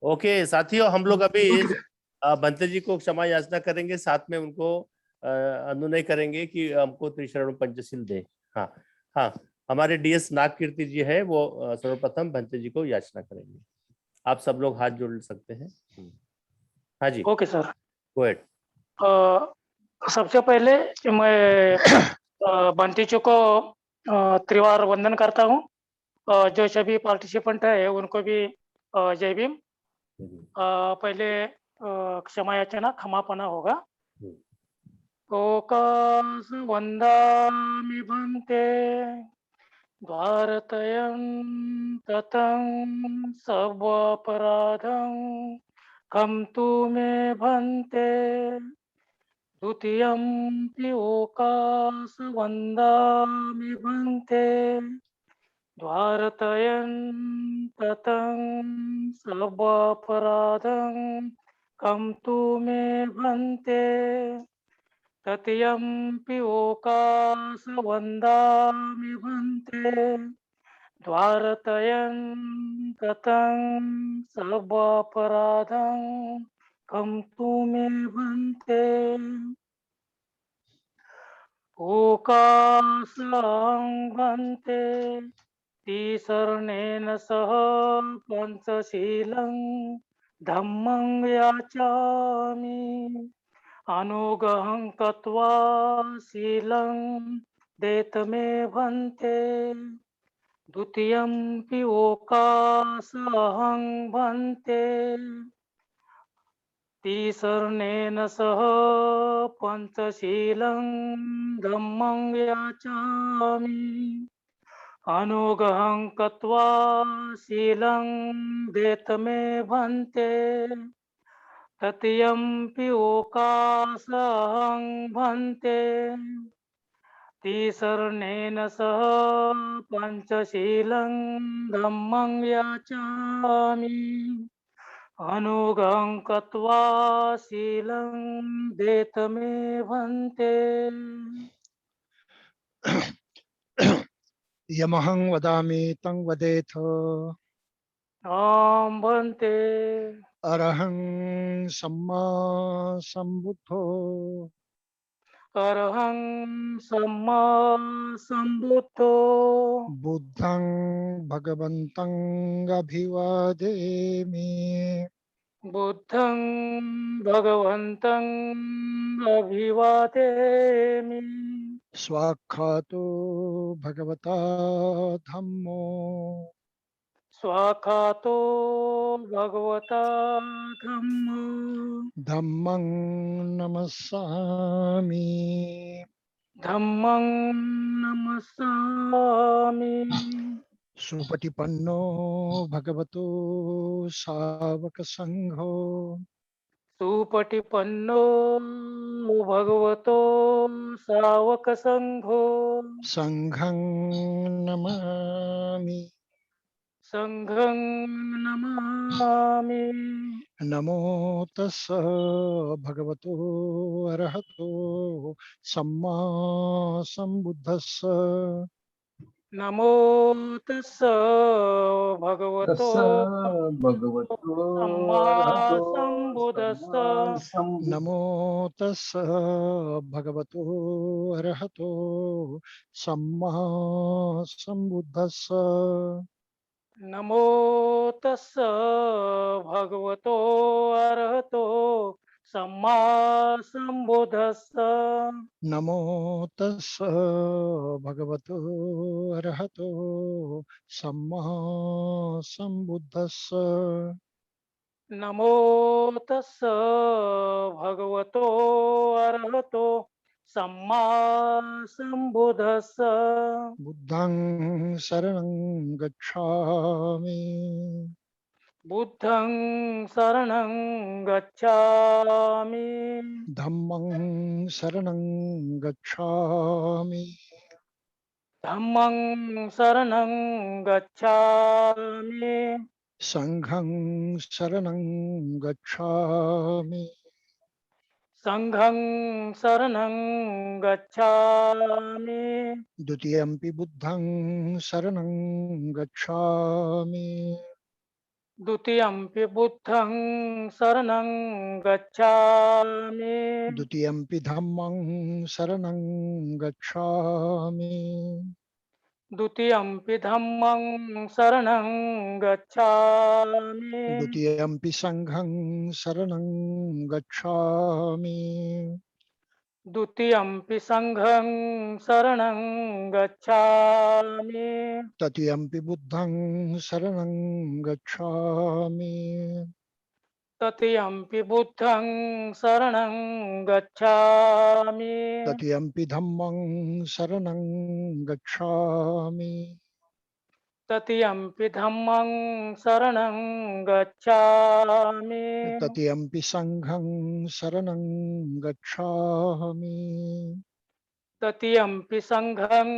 Okay साथियों, हम लोग अभी बंते जी को क्षमा याचना करेंगे, साथ में उनको अनुनय करेंगे कि हमको त्रिशरण पंचशील दे। हाँ हाँ, हमारे डीएस नाग कीर्ति जी है, वो सर्वप्रथम बंते जी को याचना करेंगे। आप सब लोग हाथ जोड़ सकते हैं। हाँ जी, ओके सर। Go ahead. सबसे पहले मैं बंटी जी को त्रिवार वंदन करता हूँ। जो सभी पार्टिसिपेंट है उनको भी जय भीम। पहले क्षमा याचना क्षमापना होगा। ओकास वंदामि भन्ते भारतयं ततं सर्वापराधं कं तु मे भन्ते द्वितीयंपि ओकास वंदामि भन्ते भारतयं ततं सर्वापराधं कं तु मे भन्ते तृतीयंपि ओकास वंदामि भन्ते द्वारतयं ततं सर्वापराधं कं तु मे भन्ते ओकासं भन्ते तिसरणेन सह पंचशीलं धम्मं याचामि अनुगहं कृत्वा शीलं देतमे भन्ते द्वितीयंपि ओकासहं भन्ते तिसरणेन सह पंचशीलं धम्मं याचामि अनुगहं कृत्वा शीलं देतमे भन्ते तृतीयंपि ओकासहं भन्ते तिसरणेन सह पंचशीलं धम्मं याचामि अनुगहं कृत्वा शीलं देतमे भन्ते। यमहं वदामि तं वदेथ। आं भन्ते अरहं सम्मा सम्बुद्धो अरहं सम्मा सम्बुद्धो बुद्धं भगवन्तं अभिवादेमि। बुद्धं भगवन्तं अभिवादेमि। स्वाक्षातो भगवता धम्मो स्वाखातो भगवता धम्मो धम्मं नमस्सामि। धम्मं नमस्सामि। सुपटिपन्नो भगवतो सावक संघो सुपटिपन्नो भगवतो सावक संघो संघं नमामि। संघं नमामि। नमो तस्स भगवतो अरहतो सम्मा सम्बुद्धस्स। नमो तस्स भगवतो सम्मा सम्बुद्धस्स। नमो तस्स भगवतो अरहतो सम्मा सम्बुद्धस्स। नमो तस्स भगवतो अरहतो सम्मा सम्बुद्धस्स। नमो तस्स भगवतो अरहतो सम्मा सम्बुद्धस्स। नमो तस्स भगवतो अरहतो सम्मा सम्बुद्धस्स। बुद्धं शरणं गच्छामि। बुद्धं शरणं गच्छामि। धम्मं शरणं गच्छामि। धम्मं शरणं गच्छामि। संघं शरणं गच्छामि। संघं शरणं गच्छामि। द्वितीयंपि बुद्धं शरणं गच्छामि। द्वितीयम्पि बुद्धं शरणं गच्छामि द्वितीयम्पि धम्मं शरणं गच्छामि द्वितीयम्पि धम्मं शरणं गच्छामि द्वितीयम्पि संघं शरणं गच्छामि द्वितीयम्पि संघं शरणं गच्छामि तृतीयम्पि बुद्धं शरणं गच्छामि तृतीयम्पि बुद्धं शरणं गच्छामि तृतीयम्पि धम्मं शरणं गच्छामि तृतीयम्पि धम्मं शरणं गच्छामि तृतीयम्पि संघं शरणं गच्छामि तृतीयम्पि संघं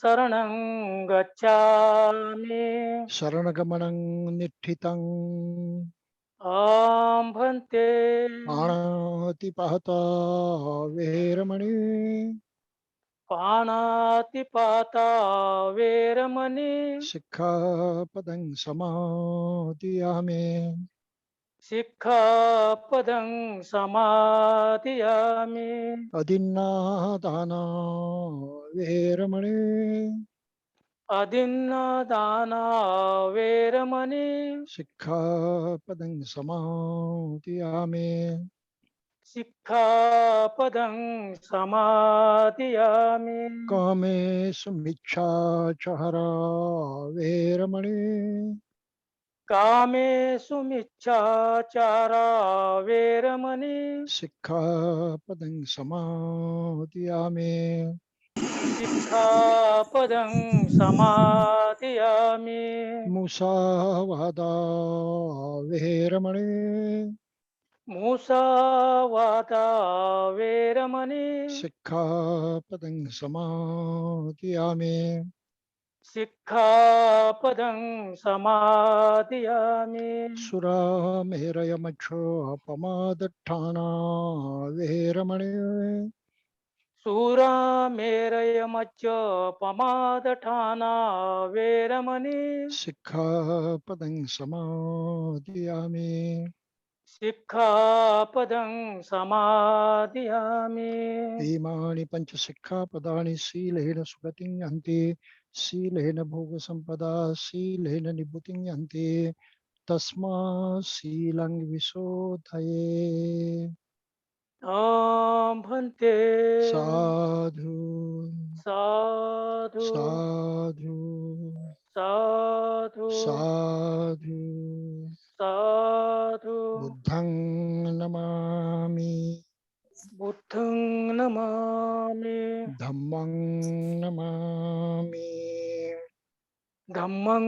शरणं गच्छामि शरणगमनं निठितं आं भन्ते पाणातिपाता वेरमणि पाणातिपाता वेरमणि सिक्खापदं समादियामि सिक्खापदं समादयामि अदिन्नादाना वेरमणि अदिन्नदाना वेरमणि सिक्खापदं समादियामि सिक्खापदं समादयामि कामेषु मिच्छाचारा वेरमणि कामेषु मिच्छाचारा वेरमणि सिक्खापदं समादियामि सिक्खापदं समादयामि मुसावादा वेरमणि मुसावादा वेरमणि सिक्खापदं समादियामि सिक्खापदं समादयामि सुरामेरयमक्षोपमादट्ठाना वेरमणि सूरामेरयमच्च पमादठाना वेरमणि सिक्खापदं समादियामि सिक्खापदं समादयामि इमानि पञ्चसिक्खापदानि शीलेन सुगतिं यन्ति शीलेन भोगसम्पदा शीलेन निभृतिं यन्ति तस्मात् शीलं विशोधये ॐ भन्ते साधु साधु साधु साधु साधु साधु बुद्धं नमामि बुद्धं नमामि धम्मं नमामि धम्मं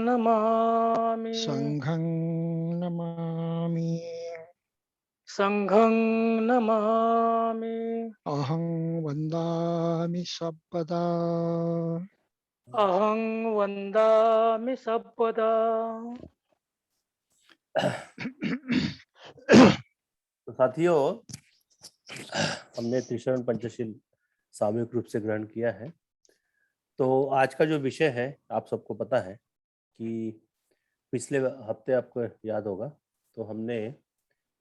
नमामि संघं नमामि संघं नमामि अहं वन्दामि सर्वदा अहं वन्दामि सर्वदा तो साथियों, हमने त्रिशरण पंचशील सामूहिक रूप से ग्रहण किया है। तो आज का जो विषय है, आप सबको पता है कि पिछले हफ्ते आपको याद होगा, तो हमने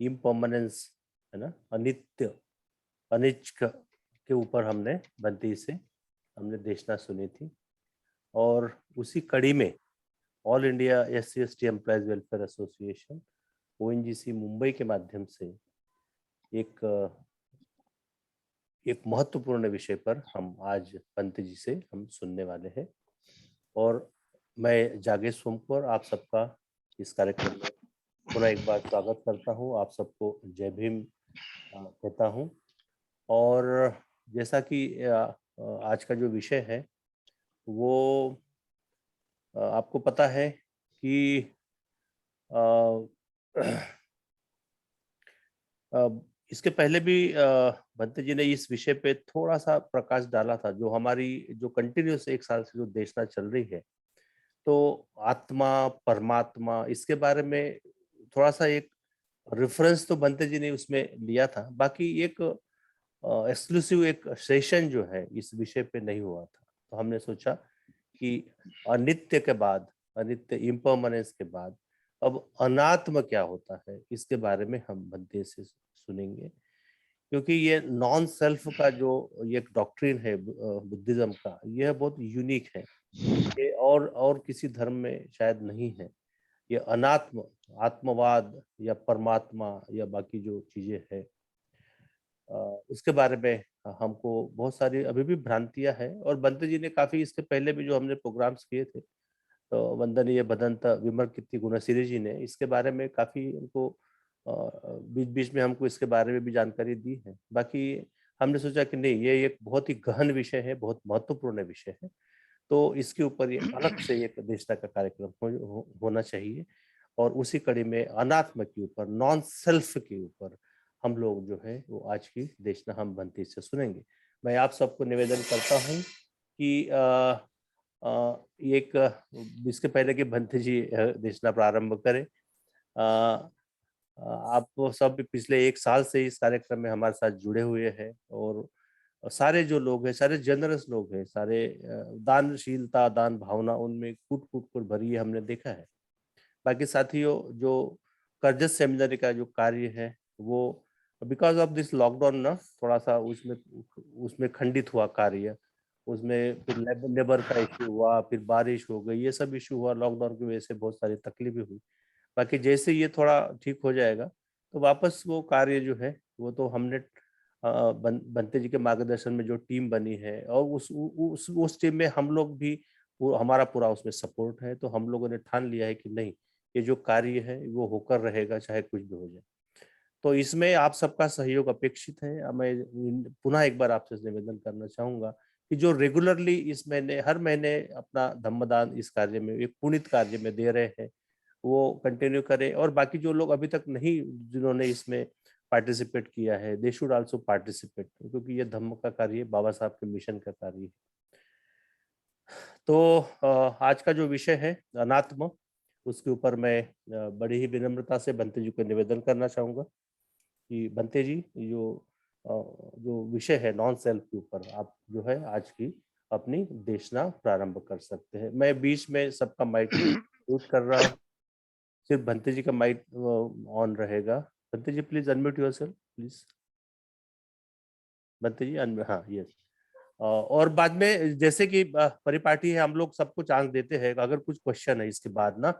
इम्पर्मनेंस, है ना, अनित्य, अनिच्छ के ऊपर हमने बंटी से हमने देशना सुनी थी। और उसी कड़ी में all India SC/ST employees welfare association ONGC Mumbai के माध्यम से एक महत्वपूर्ण विषय पर हम आज पंत जी से हम सुनने वाले हैं। और मैं जागेश सोमकर आप सबका इस कार्यक्रम में पुनः एक बार स्वागत करता हूं। आप सबको जय भीम कहता हूं। और जैसा कि आज का जो विषय है वो आपको पता है कि इसके पहले भी भंते जी ने इस विषय पे थोड़ा सा प्रकाश डाला था, जो हमारी जो कंटिन्यूस 1 साल से जो देशना चल रही है, तो आत्मा परमात्मा इसके बारे में थोड़ा सा एक रेफरेंस तो भंते जी ने उसमें लिया था। बाकी एक एक्सक्लूसिव एक सेशन जो है इस विषय पे नहीं हुआ था। तो हमने सोचा कि अनित्य के बाद, अनित्य इम्पर्मनेंस के बाद अब अनात्म क्या होता है इसके बारे में हम बंते से सुनेंगे, क्योंकि ये नॉन सेल्फ का जो ये एक डॉक्ट्रिन है बुद्धिज्म का, यह बहुत यूनिक है। ये और किसी धर्म में शायद नहीं है। ये अनात्म, आत्मवाद या परमात्मा या बाकी जो चीजें हैं, उसके बारे में हमको बहुत सारी अभी भी भ्रांतियां हैं। और बंते जी ने काफी इसके पहले भी जो हमने प्रोग्राम्स किए थे, तो वंदनीय भदंत विमल कीर्ति गुणश्री जी ने इसके बारे में काफी उनको बीच बीच में हमको इसके बारे में भी जानकारी दी है। बाकी हमने सोचा कि नहीं, ये एक बहुत ही गहन विषय है, बहुत महत्वपूर्ण विषय है, तो इसके ऊपर ये अलग से एक देशना का कार्यक्रम होना चाहिए। और उसी कड़ी में अनात्म के ऊपर, नॉन सेल्फ के ऊपर हम लोग जो है वो आज की देशना हम बनती से सुनेंगे। मैं आप सबको निवेदन करता हूँ कि एक इसके पहले कि भंते जी देशना प्रारंभ करें, आप सब पिछले 1 साल से इस कार्यक्रम में हमारे साथ जुड़े हुए हैं। और सारे जो लोग हैं, सारे जनरस लोग हैं, सारे दानशीलता, दान भावना उनमें कूट कूट कर भरी है, हमने देखा है। बाकी साथियों, जो करजत सेमिनरी का जो कार्य है वो बिकॉज ऑफ दिस लॉकडाउन ना थोड़ा सा उसमें उसमें खंडित हुआ कार्य। उसमें फिर लेबर का इश्यू हुआ, फिर बारिश हो गई, ये सब इश्यू हुआ, लॉकडाउन की वजह से बहुत सारी तकलीफें हुई। बाकी जैसे ये थोड़ा ठीक हो जाएगा तो वापस वो कार्य जो है वो तो हमने बंते जी के मार्गदर्शन में जो टीम बनी है, और उस टीम में हम लोग भी हमारा पूरा उसमें सपोर्ट है। तो हम लोगों ने ठान लिया है कि नहीं, ये जो कार्य है वो होकर रहेगा, चाहे कुछ भी हो जाए। तो इसमें आप सबका सहयोग अपेक्षित है। मैं पुनः एक बार आपसे निवेदन करना चाहूंगा कि जो रेगुलरली इस महीने, हर महीने अपना धम्मदान इस कार्य में, एक पुनित कार्य में दे रहे हैं, वो कंटिन्यू करें। और बाकी जो लोग अभी तक नहीं, जिन्होंने इसमें पार्टिसिपेट किया है, दे शुड आल्सो पार्टिसिपेट, क्योंकि ये धम्म का कार्य, बाबा साहब के मिशन का कार्य है। तो आज का जो विषय है अनात्म, उसके ऊपर मैं बड़ी ही विनम्रता से बंते जी को निवेदन करना चाहूंगा कि बंते जी, जो विषय है नॉन सेल्फ के ऊपर, आप जो है आज की अपनी देशना प्रारंभ कर सकते हैं। मैं बीच में सबका माइक म्यूट कर रहा हूँ, सिर्फ बंते जी का माइक ऑन रहेगा। Bhante ji please unmute yourself please. Bhante ji हाँ, यस। और बाद में जैसे कि परिपाटी है, हम लोग सबको चांस देते हैं, अगर कुछ क्वेश्चन है इसके बाद ना,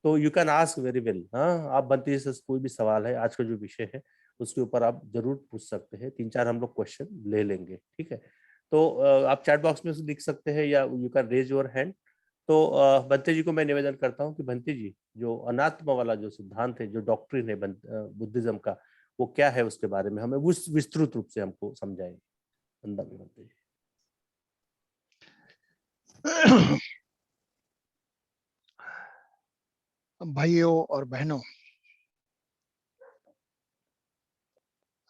तो you can ask very well. हाँ, आप बनती है से कोई भी सवाल है आज का जो विषय है उसके ऊपर आप जरूर पूछ सकते हैं। 3-4 हम लोग क्वेश्चन ले लेंगे, ठीक है। तो आप चैट बॉक्स में से लिख सकते हैं या you can raise your hand. तो बंते जी को मैं निवेदन करता हूँ कि बंते जी, जो अनात्मा वाला जो सिद्धांत है, जो डॉक्ट्रिन है बुद्धिज्म का, वो क्या है उसके बारे में हमें विस्तृत रूप से हमको समझाएंगे। बंते जी। भाइयों और बहनों,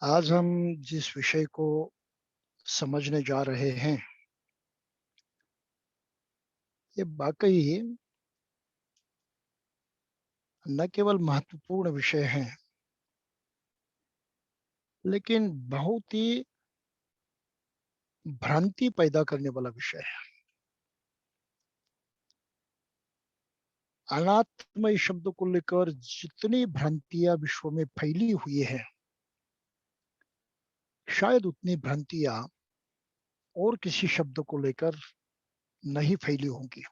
आज हम जिस विषय को समझने जा रहे हैं, ये वाकई न केवल महत्वपूर्ण विषय है, लेकिन बहुत ही भ्रांति पैदा करने वाला विषय है। अनात्म शब्द को लेकर जितनी भ्रांतियां विश्व में फैली हुई है, शायद उतनी भ्रांतियां और किसी शब्द को लेकर नहीं फैली होंगी।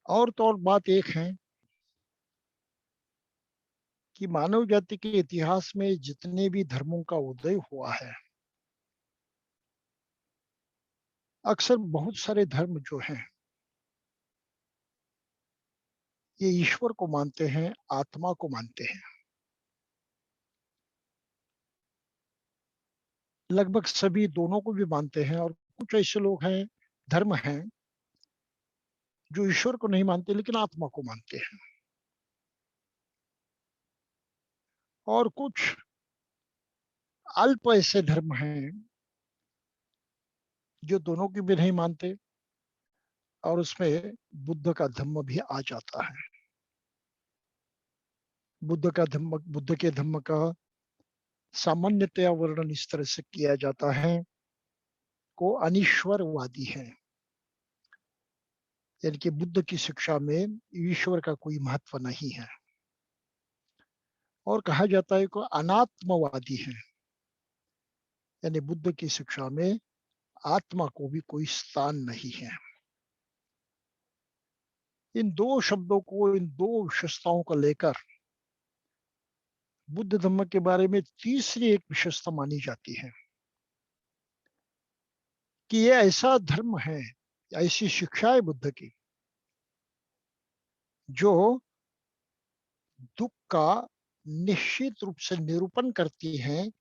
और तो और बात एक है कि मानव जाति के इतिहास में जितने भी धर्मों का उदय हुआ है, अक्सर बहुत सारे धर्म जो हैं, ये ईश्वर को मानते हैं, आत्मा को मानते हैं। लगभग सभी दोनों को भी मानते हैं। और कुछ ऐसे लोग हैं, धर्म हैं, जो ईश्वर को नहीं मानते लेकिन आत्मा को मानते हैं। और कुछ अल्प ऐसे धर्म हैं जो दोनों की भी नहीं मानते, और उसमें बुद्ध का धम्म भी आ जाता है। बुद्ध के धम्म का सामान्यतया वर्णन इस तरह से किया जाता है को अनीश्वरवादी है, यानी कि बुद्ध की शिक्षा में ईश्वर का कोई महत्व नहीं है और कहा जाता है कि अनात्मवादी है, यानी बुद्ध की शिक्षा में आत्मा को भी कोई स्थान नहीं है। इन दो शब्दों को, इन दो विशेषताओं को लेकर बुद्ध धर्म के बारे में तीसरी एक विशेषता मानी जाती है कि ये ऐसा धर्म है, ऐसी शिक्षा है बुद्ध की जो दुख का निश्चित रूप से निरूपण करती है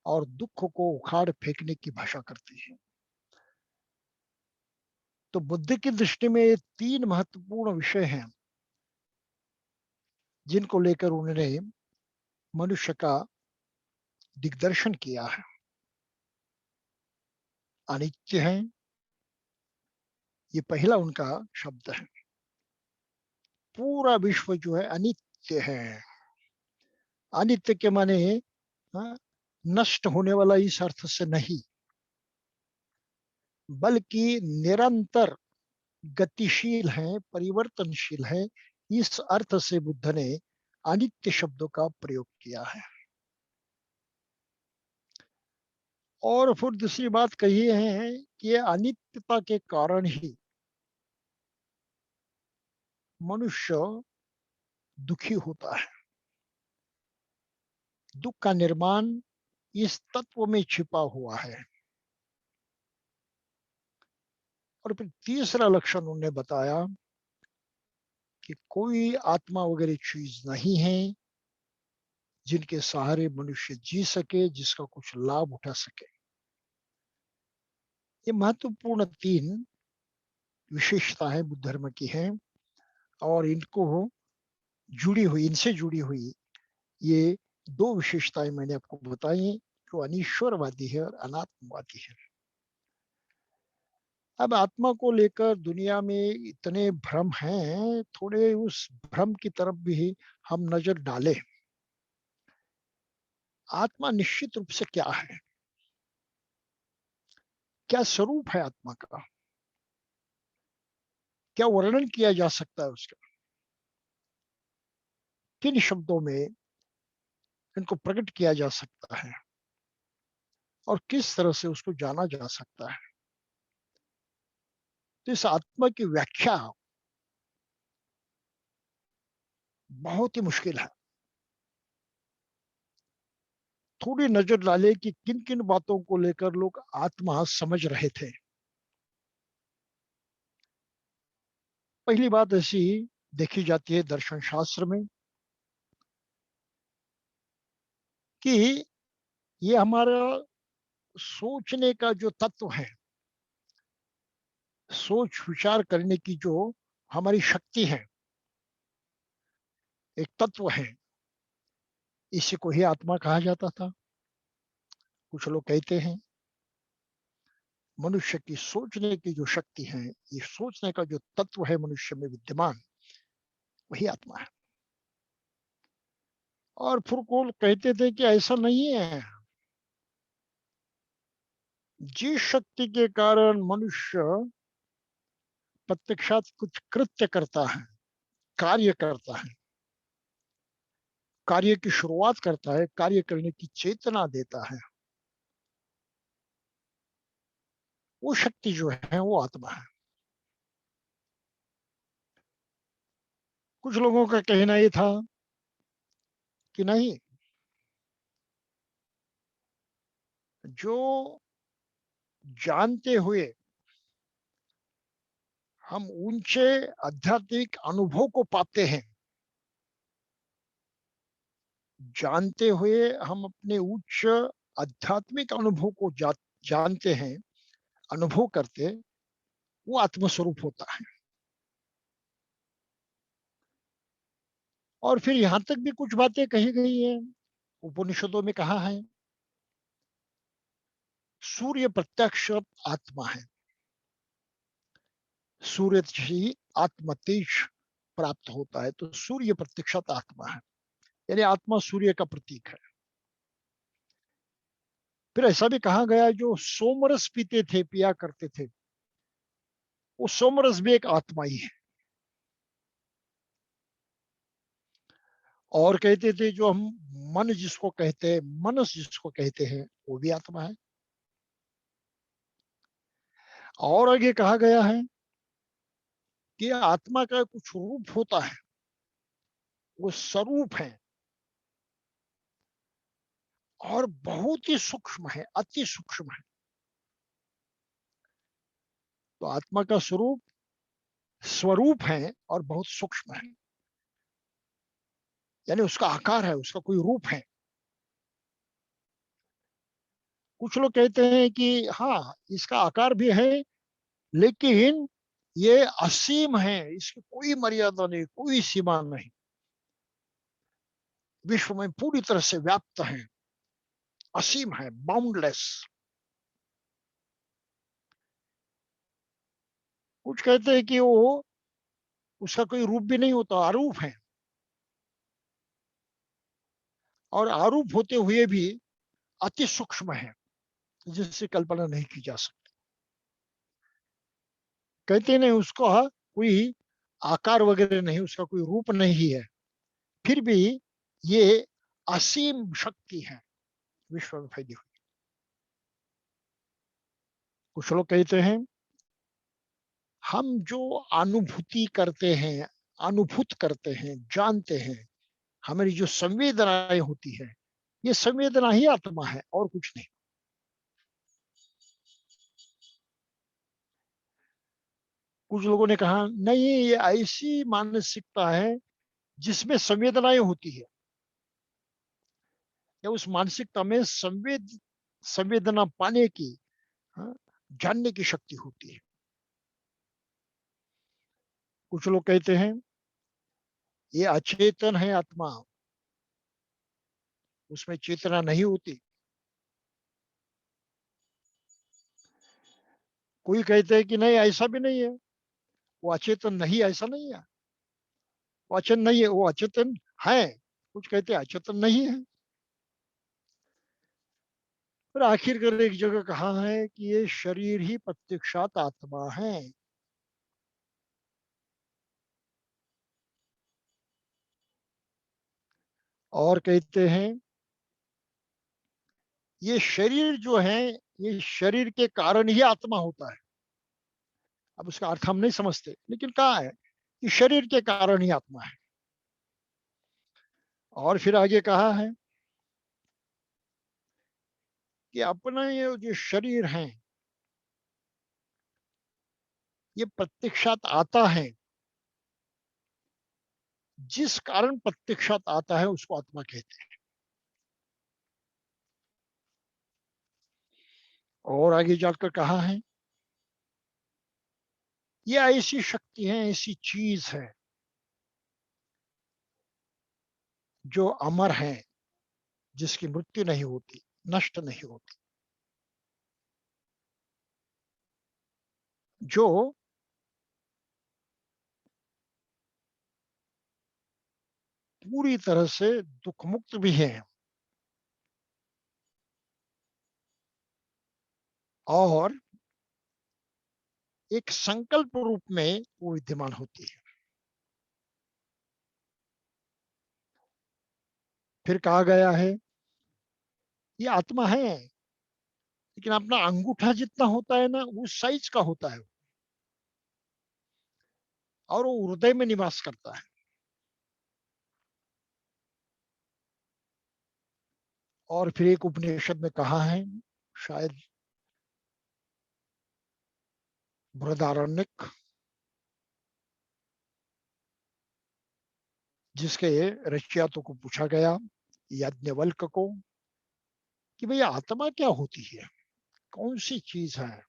और दुख को उखाड़ फेंकने की भाषा करती है। तो बुद्ध की दृष्टि में ये तीन महत्वपूर्ण विषय हैं जिनको लेकर उन्होंने मनुष्य का दिग्दर्शन किया है। अनित्य है, ये पहला उनका शब्द है। पूरा विश्व जो है अनित्य है। अनित्य के माने नष्ट होने वाला इस अर्थ से नहीं, बल्कि निरंतर गतिशील है, परिवर्तनशील है। इस अर्थ से बुद्ध ने अनित्य शब्दों का प्रयोग किया है। और फिर दूसरी बात कही है कि अनित्यता के कारण ही मनुष्य दुखी होता है। दुख का निर्माण इस तत्व में छिपा हुआ है। और फिर तीसरा लक्षण उन्होंने बताया कि कोई आत्मा वगैरह चीज नहीं है जिनके सहारे मनुष्य जी सके, जिसका कुछ लाभ उठा सके। ये महत्वपूर्ण तीन विशेषताएं बुद्ध धर्म की हैं और इनसे जुड़ी हुई ये दो विशेषताएं मैंने आपको बताई जो अनीश्वरवादी है और अनात्मवादी है। अब आत्मा को लेकर दुनिया में इतने भ्रम हैं, थोड़े उस भ्रम की तरफ भी हम नजर डालें। आत्मा निश्चित रूप से क्या है, क्या स्वरूप है आत्मा का, क्या वर्णन किया जा सकता है उसका, किन शब्दों में इनको प्रकट किया जा सकता है और किस तरह से उसको जाना जा सकता है। तो इस आत्मा की व्याख्या बहुत ही मुश्किल है। थोड़ी नजर डालें कि किन किन बातों को लेकर लोग आत्मा समझ रहे थे। पहली बात ऐसी देखी जाती है दर्शन शास्त्र में कि ये हमारा सोचने का जो तत्व है, सोच विचार करने की जो हमारी शक्ति है, एक तत्व है, इसी को ही आत्मा कहा जाता था। कुछ लोग कहते हैं मनुष्य की सोचने की जो शक्ति है, ये सोचने का जो तत्व है मनुष्य में विद्यमान, वही आत्मा है। और फिर को कहते थे कि ऐसा नहीं है। जिस शक्ति के कारण मनुष्य प्रत्यक्षात कुछ कृत्य करता है, कार्य करता है, कार्य की शुरुआत करता है, कार्य करने की चेतना देता है, वो शक्ति जो है वो आत्मा है। कुछ लोगों का कहना ये था कि नहीं, जो जानते हुए हम ऊंचे आध्यात्मिक अनुभव को पाते हैं, जानते हुए हम अपने उच्च आध्यात्मिक अनुभव को जानते हैं, अनुभव करते, वो आत्मस्वरूप होता है। और फिर यहां तक भी कुछ बातें कही गई हैं, उपनिषदों में कहा है सूर्य प्रत्यक्ष आत्मा है, सूर्य से आत्म तेज प्राप्त होता है, तो सूर्य प्रत्यक्षात आत्मा है, यानी आत्मा सूर्य का प्रतीक है। फिर ऐसा भी कहा गया जो सोमरस पीते थे, पिया करते थे, वो सोमरस भी एक आत्मा ही है। और कहते थे जो हम मन जिसको कहते हैं, मनस जिसको कहते हैं, वो भी आत्मा है। और आगे कहा गया है कि आत्मा का कुछ रूप होता है, वो स्वरूप है और बहुत ही सूक्ष्म है, अति सूक्ष्म है। तो आत्मा का स्वरूप स्वरूप है और बहुत सूक्ष्म है, यानी उसका आकार है, उसका कोई रूप है। कुछ लोग कहते हैं कि हाँ इसका आकार भी है, लेकिन ये असीम है, इसकी कोई मर्यादा नहीं, कोई सीमा नहीं, विश्व में पूरी तरह से व्याप्त है, असीम है, बाउंडलेस। कुछ कहते हैं कि वो उसका कोई रूप भी नहीं होता, आरूप है, और आरूप होते हुए भी अति सूक्ष्म है, जिससे कल्पना नहीं की जा सकती। कहते नहीं उसका कोई आकार वगैरह नहीं, उसका कोई रूप नहीं है, फिर भी ये असीम शक्ति है विश्व में फैली हुई। कुछ लोग कहते हैं हम जो अनुभूति करते हैं, अनुभूत करते हैं, जानते हैं, हमारी जो संवेदनाएं होती है, ये संवेदना ही आत्मा है और कुछ नहीं। कुछ लोगों ने कहा नहीं, ये ऐसी मानसिकता है जिसमें संवेदनाएं होती है, या उस मानसिकता में संवेदना पाने की, हाँ, जानने की शक्ति होती है। कुछ लोग कहते हैं ये अचेतन है आत्मा, उसमें चेतना नहीं होती। कोई कहते हैं कि नहीं ऐसा भी नहीं है, वो अचेतन नहीं, ऐसा नहीं है, वो अचेतन नहीं है, वो अचेतन है। कुछ कहते हैं अचेतन नहीं है। पर आखिरकार एक जगह कहा है कि ये शरीर ही प्रत्यक्षात आत्मा है। और कहते हैं ये शरीर जो है, ये शरीर के कारण ही आत्मा होता है। अब उसका अर्थ हम नहीं समझते, लेकिन कहा है कि शरीर के कारण ही आत्मा है। और फिर आगे कहा है कि अपना ये जो शरीर है, ये प्रत्यक्षात आता है, जिस कारण प्रत्यक्षात आता है उसको आत्मा कहते हैं। और आगे जाकर कहा है ये ऐसी शक्ति है, ऐसी चीज है जो अमर है, जिसकी मृत्यु नहीं होती, नष्ट नहीं होती, जो पूरी तरह से दुख मुक्त भी है और एक संकल्प रूप में वो विद्यमान होती है। फिर कहा गया है ये आत्मा है, लेकिन अपना अंगूठा जितना होता है ना, उस साइज का होता है, और वो हृदय में निवास करता है। और फिर एक उपनिषद में कहा है, शायद बृहदारण्यक, जिसके रचयिताओं को पूछा गया, याज्ञवल्क्य को, कि भैया आत्मा क्या होती है, कौन सी चीज है।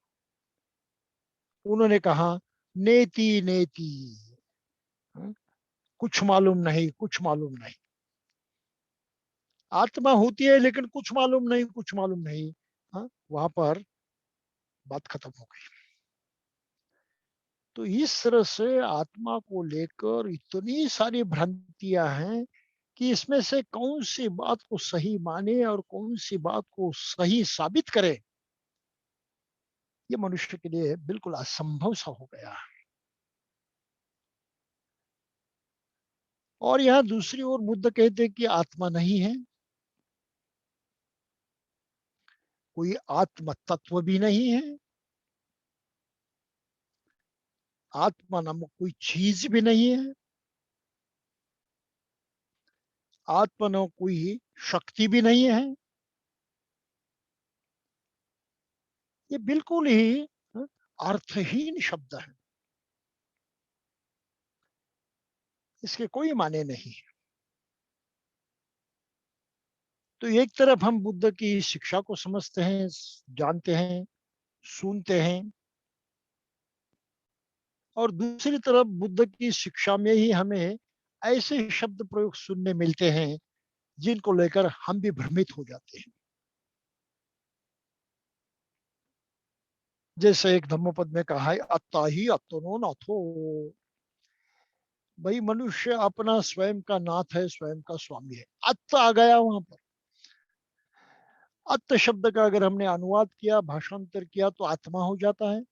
उन्होंने कहा नेति नेति, हाँ, कुछ मालूम नहीं, कुछ मालूम नहीं। आत्मा होती है लेकिन कुछ मालूम नहीं, कुछ मालूम नहीं। हाँ, वहां पर बात खत्म हो गई। तो इस तरह से आत्मा को लेकर इतनी सारी भ्रांतियां हैं कि इसमें से कौन सी बात को सही माने और कौन सी बात को सही साबित करे, ये मनुष्य के लिए बिल्कुल असंभव सा हो गया है। और यहाँ दूसरी ओर बुद्ध कहते हैं कि आत्मा नहीं है, कोई आत्म तत्व भी नहीं है, आत्मा नामक कोई चीज भी नहीं है, आत्मा नामक कोई शक्ति भी नहीं है। ये बिल्कुल ही अर्थहीन शब्द है, इसके कोई माने नहीं। तो एक तरफ हम बुद्ध की शिक्षा को समझते हैं, जानते हैं, सुनते हैं, और दूसरी तरफ बुद्ध की शिक्षा में ही हमें ऐसे शब्द प्रयोग सुनने मिलते हैं जिनको लेकर हम भी भ्रमित हो जाते हैं। जैसे एक धम्मपद में कहा है, अत्ता ही अत्तनो नाथो। भाई मनुष्य अपना स्वयं का नाथ है, स्वयं का स्वामी है। अत्त आ गया वहां पर। अत्त शब्द का अगर हमने अनुवाद किया, भाषांतर किया तो आत्मा हो जाता है।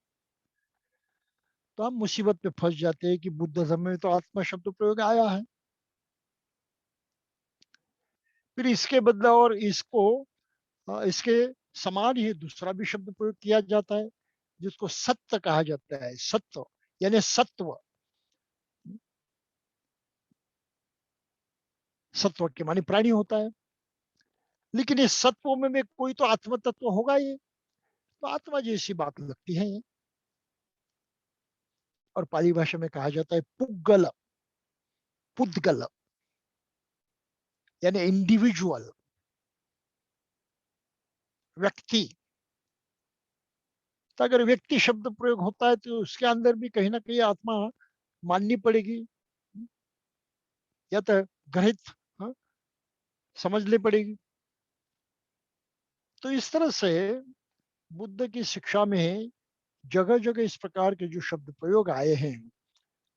तो हम मुसीबत में फंस जाते हैं कि बुद्ध धर्म में तो आत्मा शब्द प्रयोग आया है। फिर इसके बदले और इसके समान ही दूसरा भी शब्द प्रयोग किया जाता है जिसको सत्य कहा जाता है। सत्य यानी सत्व। सत्व के मानी प्राणी होता है, लेकिन इस सत्व में कोई तो आत्म तत्व होगा ही। तो आत्मा जैसी बात लगती है ये। और पाली भाषा में कहा जाता है पुद्गल। पुद्गल यानी इंडिविजुअल, व्यक्ति। तो अगर व्यक्ति शब्द प्रयोग होता है तो उसके अंदर भी कहीं ना कहीं आत्मा माननी पड़ेगी, या तो ग्रहित, हाँ, समझनी पड़ेगी। तो इस तरह से बुद्ध की शिक्षा में जगह जगह इस प्रकार के जो शब्द प्रयोग आए हैं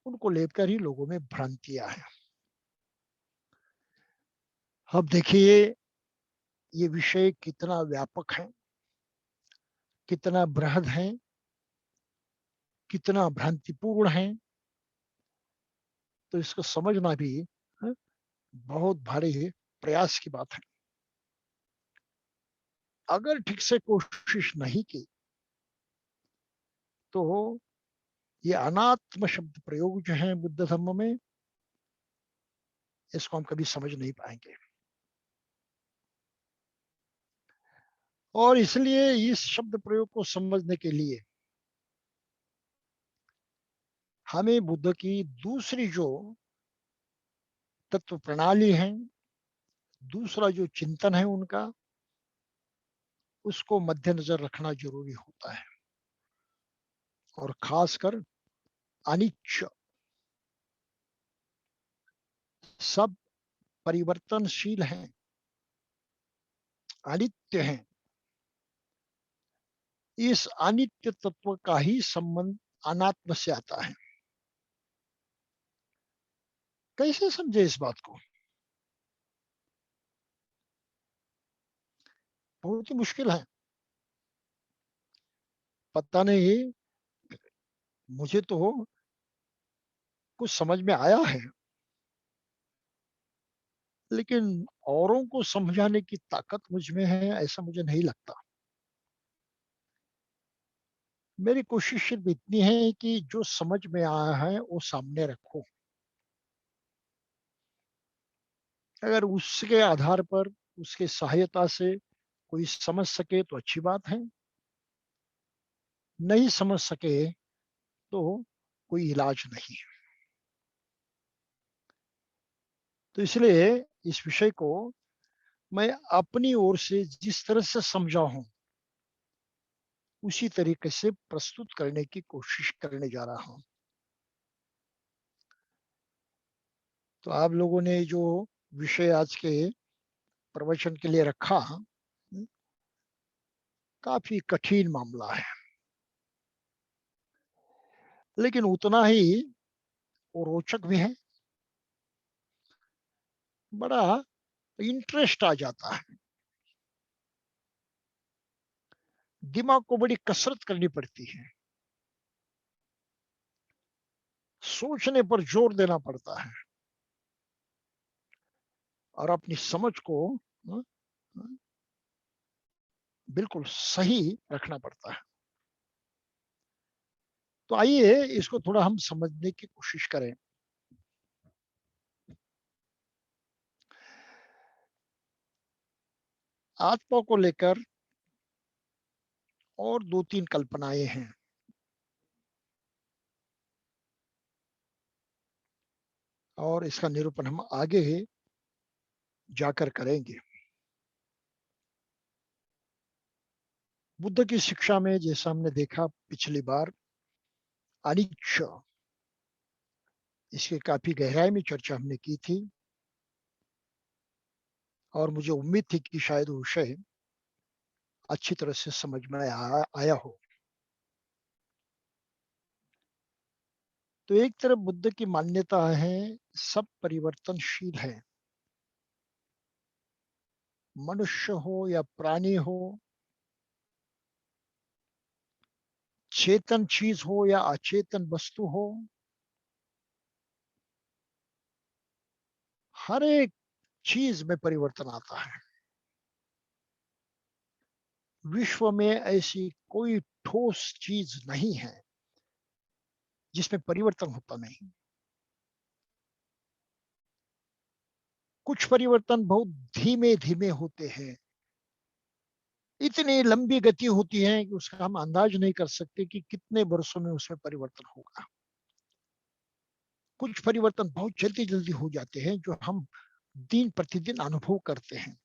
उनको लेकर ही लोगों में भ्रांतियां हैं। अब देखिए ये विषय कितना व्यापक है, कितना बृहद है, कितना भ्रांतिपूर्ण है। तो इसको समझना भी बहुत भारी प्रयास की बात है। अगर ठीक से कोशिश नहीं की तो ये अनात्म शब्द प्रयोग जो है बुद्ध धर्म में, इसको हम कभी समझ नहीं पाएंगे। और इसलिए इस शब्द प्रयोग को समझने के लिए हमें बुद्ध की दूसरी जो तत्व प्रणाली है, दूसरा जो चिंतन है उनका, उसको मद्देनजर रखना जरूरी होता है। और खासकर अनिच्छ, सब परिवर्तनशील हैं, अनित्य हैं। इस अनित्य तत्व का ही संबंध अनात्म से आता है। कैसे समझे इस बात को? बहुत ही मुश्किल है। पता नहीं, मुझे तो कुछ समझ में आया है, लेकिन औरों को समझाने की ताकत मुझ में है ऐसा मुझे नहीं लगता। मेरी कोशिश सिर्फ इतनी है कि जो समझ में आया है वो सामने रखो। अगर उसके आधार पर, उसके सहायता से कोई समझ सके तो अच्छी बात है, नहीं समझ सके तो कोई इलाज नहीं है। तो इसलिए इस विषय को मैं अपनी ओर से जिस तरह से समझा हूं उसी तरीके से प्रस्तुत करने की कोशिश करने जा रहा हूं। तो आप लोगों ने जो विषय आज के प्रवचन के लिए रखा, काफी कठिन मामला है, लेकिन उतना ही वो रोचक भी है। बड़ा इंटरेस्ट आ जाता है। दिमाग को बड़ी कसरत करनी पड़ती है, सोचने पर जोर देना पड़ता है और अपनी समझ को अ, अ, बिल्कुल सही रखना पड़ता है। तो आइए इसको थोड़ा हम समझने की कोशिश करें। आत्मा को लेकर और 2-3 कल्पनाएं हैं और इसका निरूपण हम आगे जाकर करेंगे। बुद्ध की शिक्षा में जैसा हमने देखा पिछली बार, अनिच्छ, इसकी काफी गहराई में चर्चा हमने की थी और मुझे उम्मीद थी कि शायद वो विषय अच्छी तरह से समझ में आया हो। तो एक तरफ बुद्ध की मान्यता है सब परिवर्तनशील है, मनुष्य हो या प्राणी हो, चेतन चीज हो या अचेतन वस्तु हो, हर एक चीज में परिवर्तन आता है। विश्व में ऐसी कोई ठोस चीज नहीं है जिसमें परिवर्तन होता नहीं। कुछ परिवर्तन बहुत धीमे धीमे होते हैं, इतनी लंबी गति होती है कि उसका हम अंदाज नहीं कर सकते कि कितने वर्षों में उसमें परिवर्तन होगा। कुछ परिवर्तन बहुत जल्दी जल्दी हो जाते हैं जो हम दिन प्रतिदिन अनुभव करते हैं।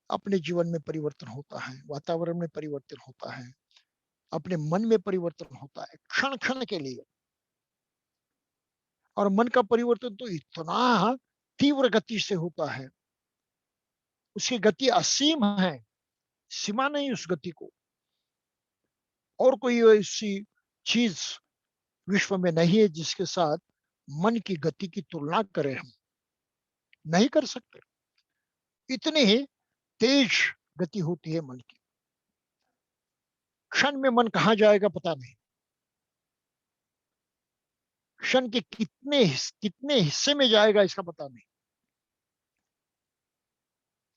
अपने जीवन में परिवर्तन होता है, वातावरण में परिवर्तन होता है, अपने मन में परिवर्तन होता है क्षण क्षण के लिए। और मन का परिवर्तन तो इतना तीव्र गति से होता है, उसकी गति असीम है, सीमा नहीं उस गति को। और कोई ऐसी चीज विश्व में नहीं है जिसके साथ मन की गति की तुलना करें, हम नहीं कर सकते। इतनी तेज गति होती है मन की, क्षण में मन कहाँ जाएगा पता नहीं, क्षण के कितने हिस्से में जाएगा इसका पता नहीं।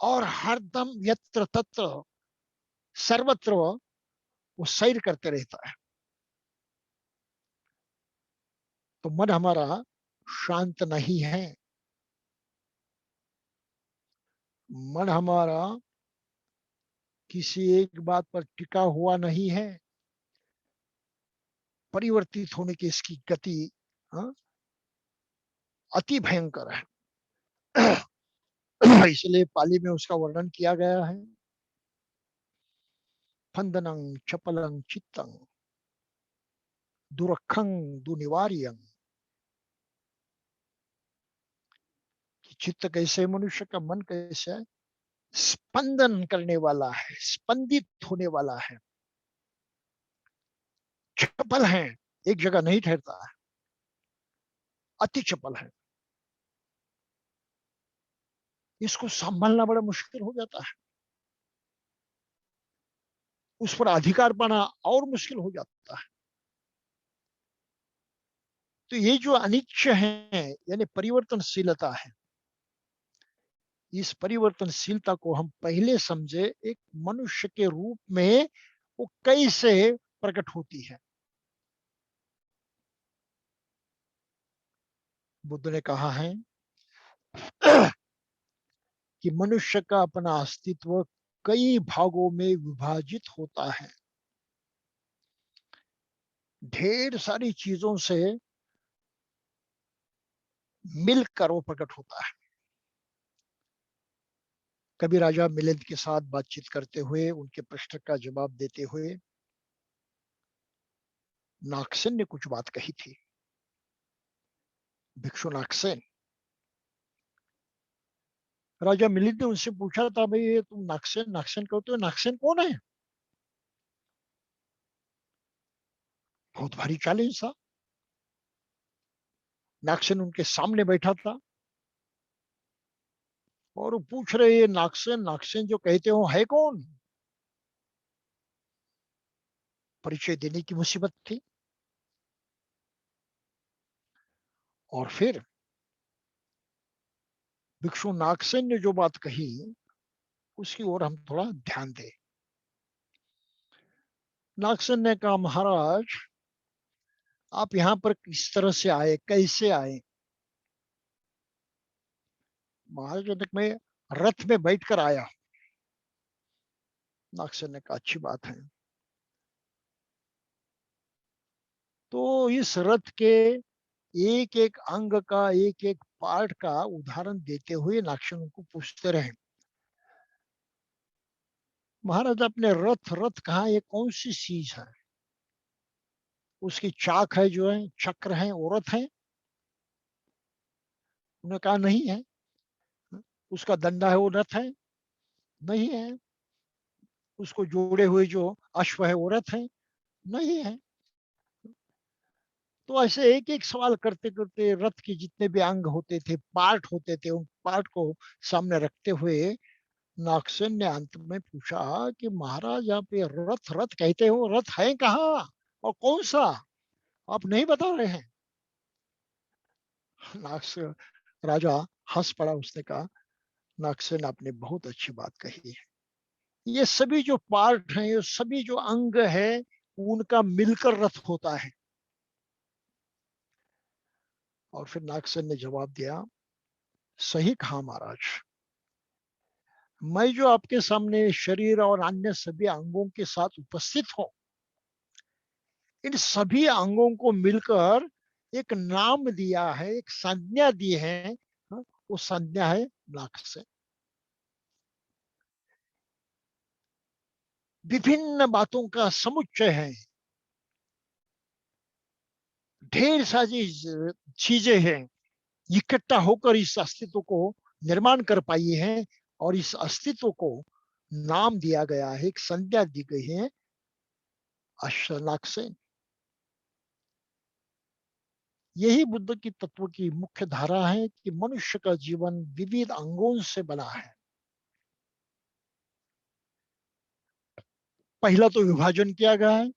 और हरदम यत्र तत्र सर्वत्र वो सैर करते रहता है। तो मन हमारा शांत नहीं है, मन हमारा किसी एक बात पर टिका हुआ नहीं है, परिवर्तित होने की इसकी गति अति भयंकर है। इसलिए पाली में उसका वर्णन किया गया है, फंदनं चपलं चित्तं दुरखं दुनिवार्यं। चित्त कैसे है, मनुष्य का मन कैसे है, स्पंदन करने वाला है, स्पंदित होने वाला है, चपल है, एक जगह नहीं ठहरता है, अति चपल है। इसको संभालना बड़ा मुश्किल हो जाता है, उस पर अधिकार पाना और मुश्किल हो जाता है। तो ये जो अनिच्छ है यानी परिवर्तनशीलता है, इस परिवर्तनशीलता को हम पहले समझे एक मनुष्य के रूप में वो कैसे प्रकट होती है। बुद्ध ने कहा है कि मनुष्य का अपना अस्तित्व कई भागों में विभाजित होता है, ढेर सारी चीजों से मिलकर वो प्रकट होता है। कभी राजा मिलिंद के साथ बातचीत करते हुए, उनके प्रश्न का जवाब देते हुए नागसेन ने कुछ बात कही थी। भिक्षु नागसेन, राजा मिलिंद ने उनसे पूछा था, भाई ये तुम नागसेन नागसेन कहते हो, नागसेन कौन है? बहुत भारी चैलेंज था। नागसेन उनके सामने बैठा था और वो पूछ रहे, ये नागसेन नागसेन जो कहते हो है कौन? परिचय देने की मुसीबत थी। और फिर भिक्षु नागसेन ने जो बात कही उसकी ओर हम थोड़ा ध्यान दें। नागसेन ने कहा, महाराज आप यहाँ पर किस तरह से आए, कैसे आए? महाराज ने कहा, मैं रथ में बैठकर आया। नागसेन ने कहा, अच्छी बात है। तो इस रथ के एक एक अंग का, एक एक पार्ट का उदाहरण देते हुए नागसेन उनको पूछते रहे, महाराज अपने रथ, रथ कहाँ, ये कौन सी चीज है? उसकी चाक है, जो है चक्र है, वो रथ है? उन्होंने कहा नहीं है। उसका डंडा है, वो रथ है? नहीं है। उसको जोड़े हुए जो अश्व है, वो रथ है? नहीं है। तो ऐसे एक एक सवाल करते करते रथ के जितने भी अंग होते थे, पार्ट होते थे, उन पार्ट को सामने रखते हुए नागसेन ने अंत में पूछा कि महाराज आप ये रथ रथ कहते हो, रथ है कहाँ और कौन सा, आप नहीं बता रहे हैं? नागसेन राजा हंस पड़ा। उसने कहा, नागसेन आपने बहुत अच्छी बात कही है। ये सभी जो पार्ट हैं, ये सभी जो अंग है, उनका मिलकर रथ होता है। और फिर नागसेन ने जवाब दिया, सही कहा महाराज, मैं जो आपके सामने शरीर और अन्य सभी अंगों के साथ उपस्थित हूं, इन सभी अंगों को मिलकर एक नाम दिया है, एक संज्ञा दी है। हाँ, वो संज्ञा है नागसेन। विभिन्न बातों का समुच्चय है, ढेर सारी चीजें हैं, इकट्ठा होकर इस अस्तित्व को निर्माण कर पाई है। और इस अस्तित्व को नाम दिया गया है, एक संज्ञा दी गई है, नागसेन। यही बुद्ध की तत्व की मुख्य धारा है कि मनुष्य का जीवन विविध अंगों से बना है। पहला तो विभाजन किया गया है,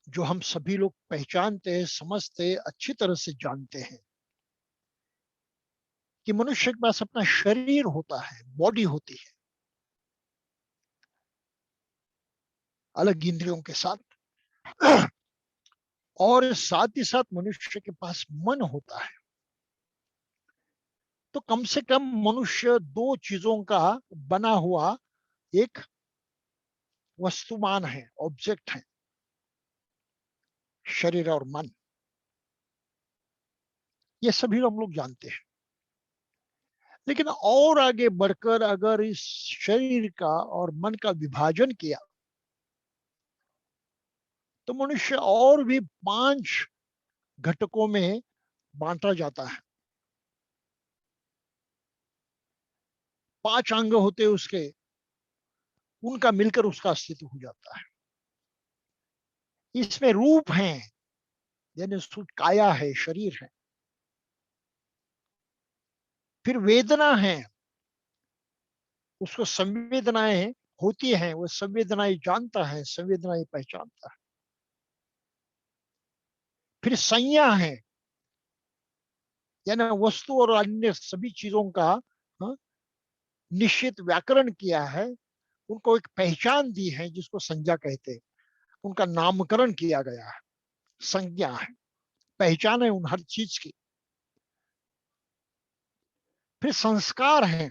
जो हम सभी लोग पहचानते हैं, समझते हैं, अच्छी तरह से जानते हैं कि मनुष्य के पास अपना शरीर होता है, बॉडी होती है, अलग इंद्रियों के साथ। और साथ ही साथ मनुष्य के पास मन होता है। तो कम से कम मनुष्य दो चीजों का बना हुआ एक वस्तुमान है, ऑब्जेक्ट है, शरीर और मन। ये सभी हम लोग जानते हैं। लेकिन और आगे बढ़कर अगर इस शरीर का और मन का विभाजन किया तो मनुष्य और भी 5 घटकों में बांटा जाता है। 5 अंग होते हैं उसके, उनका मिलकर उसका अस्तित्व हो जाता है। इसमें रूप है, यानी काया है, शरीर है। फिर वेदना है, उसको संवेदनाएं होती हैं, वो संवेदनाएं जानता है, संवेदनाएं पहचानता है। फिर संज्ञा है, यानी वस्तु और अन्य सभी चीजों का हाँ, निश्चित व्याकरण किया है, उनको एक पहचान दी है, जिसको संज्ञा कहते हैं। उनका नामकरण किया गया है, संज्ञा है, पहचान है उन हर चीज की। फिर संस्कार है,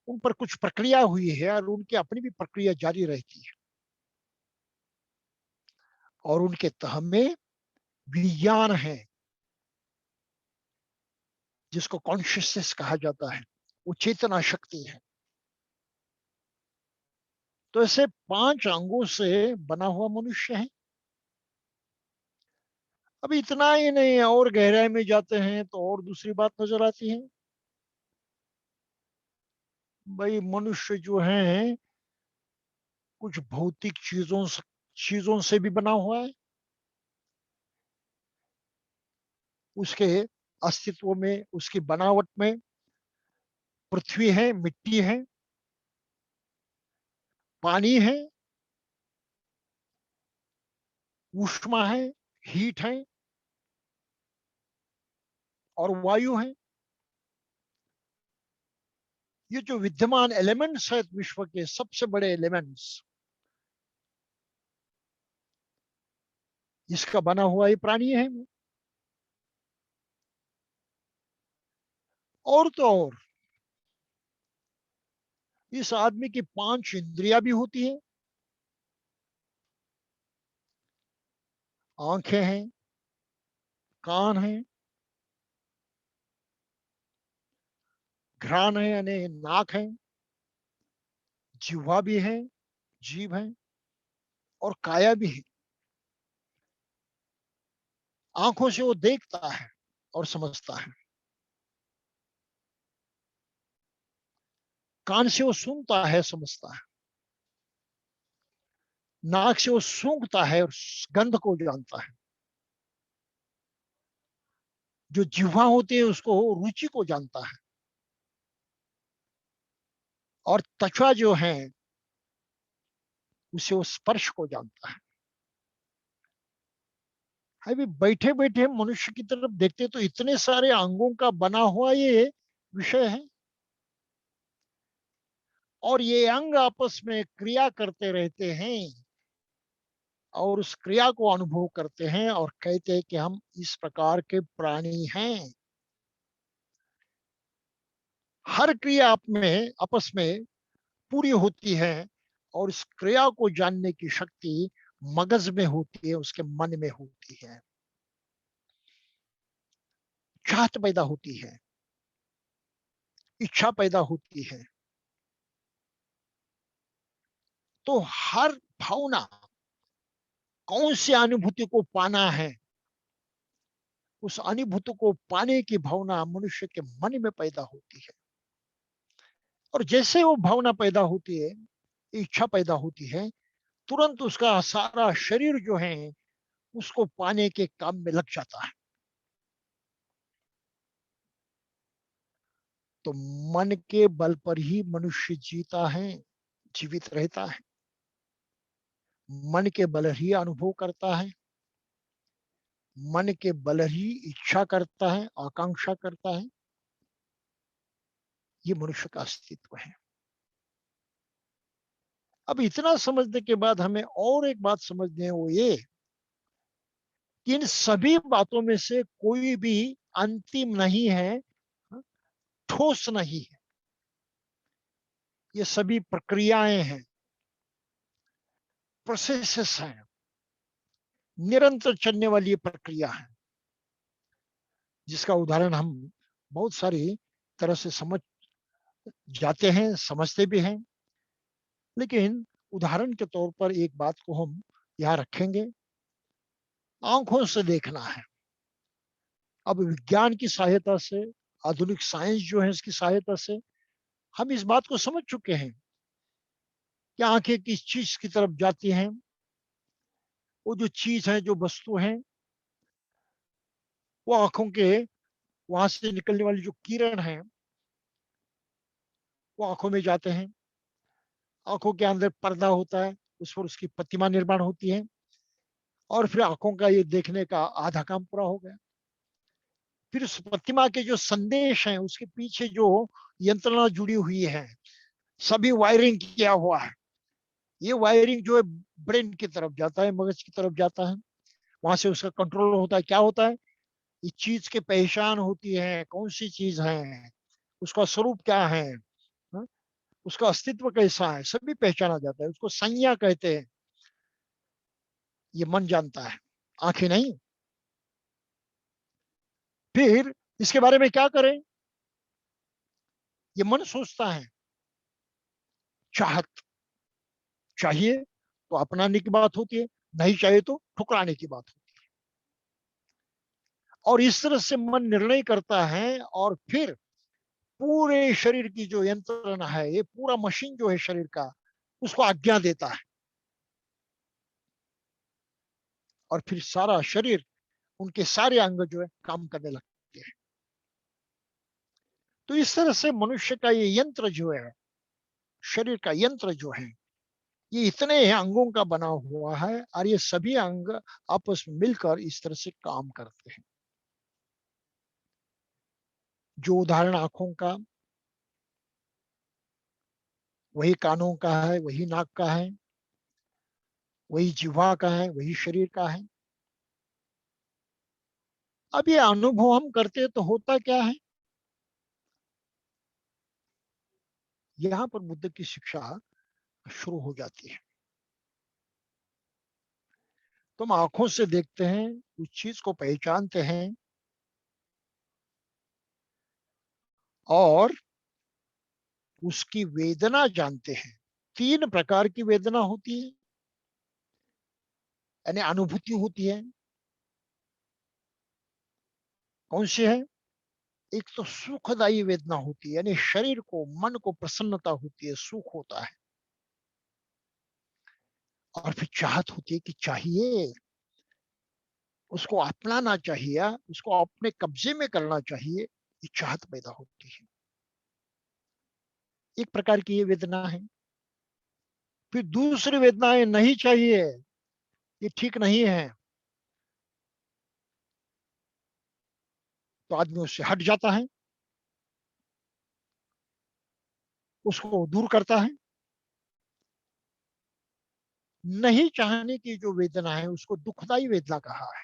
उन पर कुछ प्रक्रिया हुई है और उनकी अपनी भी प्रक्रिया जारी रहती है। और उनके तह में विज्ञान है, जिसको कॉन्शियसनेस कहा जाता है, वो चेतना शक्ति है। तो ऐसे 5 अंगों से बना हुआ मनुष्य है। अब इतना ही नहीं, और गहराई में जाते हैं तो और दूसरी बात नजर आती है। भाई मनुष्य जो है कुछ भौतिक चीजों से भी बना हुआ है। उसके अस्तित्व में, उसकी बनावट में पृथ्वी है, मिट्टी है, पानी है, ऊष्मा है, हीट है और वायु है। ये जो विद्यमान एलिमेंट्स है विश्व के सबसे बड़े एलिमेंट्स, इसका बना हुआ ये प्राणी है। और तो और इस आदमी की 5 इंद्रियां भी होती है। आंखें हैं, कान है, घ्राण है यानी नाक है, जिह्वा भी है, जीभ है और काया भी है। आंखों से वो देखता है और समझता है, कान से वो सुनता है, समझता है, नाक से वो सूंघता है और गंध को जानता है, जो जिह्वा होती है उसको रुचि को जानता है, और त्वचा जो है उसे वो स्पर्श को जानता है। अभी बैठे बैठे मनुष्य की तरफ देखते तो इतने सारे अंगों का बना हुआ ये विषय है, और ये अंग आपस में क्रिया करते रहते हैं और उस क्रिया को अनुभव करते हैं और कहते हैं कि हम इस प्रकार के प्राणी हैं। हर क्रिया आप में आपस में पूरी होती है और इस क्रिया को जानने की शक्ति मगज में होती है, उसके मन में होती है। चाहत पैदा होती है, इच्छा पैदा होती है। तो हर भावना, कौन सी अनुभूति को पाना है, उस अनुभूति को पाने की भावना मनुष्य के मन में पैदा होती है। और जैसे वो भावना पैदा होती है, इच्छा पैदा होती है, तुरंत उसका सारा शरीर जो है उसको पाने के काम में लग जाता है। तो मन के बल पर ही मनुष्य जीता है, जीवित रहता है। मन के बल ही अनुभव करता है, मन के बल ही इच्छा करता है, आकांक्षा करता है। ये मनुष्य का अस्तित्व है। अब इतना समझने के बाद हमें और एक बात समझनी है, वो ये कि इन सभी बातों में से कोई भी अंतिम नहीं है, ठोस नहीं है। ये सभी प्रक्रियाएं हैं, प्रोसेसेस हैं, निरंतर चलने वाली ये प्रक्रिया है, जिसका उदाहरण हम बहुत सारी तरह से समझ जाते हैं, समझते भी हैं। लेकिन उदाहरण के तौर पर एक बात को हम यहाँ रखेंगे, आंखों से देखना है। अब विज्ञान की सहायता से, आधुनिक साइंस जो है इसकी सहायता से हम इस बात को समझ चुके हैं कि आंखें किस चीज की तरफ जाती हैं। वो जो चीज है, जो वस्तु है, वो आंखों के वहां से निकलने वाली जो किरण है वो आंखों में जाते हैं। आंखों के अंदर पर्दा होता है, उस पर उसकी प्रतिमा निर्माण होती है, और फिर आंखों का ये देखने का आधा काम पूरा हो गया। फिर उस प्रतिमा के जो संदेश हैं उसके पीछे जो यंत्रणा जुड़ी हुई है, सभी वायरिंग किया हुआ है। ये वायरिंग जो है ब्रेन की तरफ जाता है, मगज की तरफ जाता है, वहां से उसका कंट्रोल होता है। क्या होता है, इस चीज की पहचान होती है, कौन सी चीज है, उसका स्वरूप क्या है, हा? उसका अस्तित्व कैसा है, सभी पहचाना जाता है। उसको संज्ञा कहते हैं। ये मन जानता है, आंखें नहीं। फिर इसके बारे में क्या करें, ये मन सोचता है। चाहत, चाहिए तो अपनाने की बात होती है, नहीं चाहिए तो ठुकराने की बात होती है। और इस तरह से मन निर्णय करता है, और फिर पूरे शरीर की जो यंत्रणा है, ये पूरा मशीन जो है शरीर का, उसको आज्ञा देता है, और फिर सारा शरीर, उनके सारे अंग जो है काम करने लगते हैं। तो इस तरह से मनुष्य का ये यंत्र जो है, शरीर का यंत्र जो है, ये इतने अंगों का बना हुआ है और ये सभी अंग आपस में मिलकर इस तरह से काम करते हैं। जो उदाहरण आंखों का, वही कानों का है, वही नाक का है, वही जिह्वा का है, वही शरीर का है। अब ये अनुभव हम करते तो होता क्या है? यहां पर बुद्ध की शिक्षा शुरू हो जाती है। तुम आंखों से देखते हैं, उस चीज को पहचानते हैं और उसकी वेदना जानते हैं। 3 प्रकार की वेदना होती है, यानी अनुभूति होती है। कौन सी है? एक तो सुखदायी वेदना होती है, यानी शरीर को, मन को प्रसन्नता होती है, सुख होता है। और फिर चाहत होती है कि चाहिए, उसको अपनाना चाहिए, उसको अपने कब्जे में करना चाहिए, ये चाहत पैदा होती है। एक प्रकार की ये वेदना है। फिर दूसरी वेदना है नहीं चाहिए, ये ठीक नहीं है, तो आदमी उससे हट जाता है, उसको दूर करता है। नहीं चाहने की जो वेदना है उसको दुखदाई वेदना कहा है।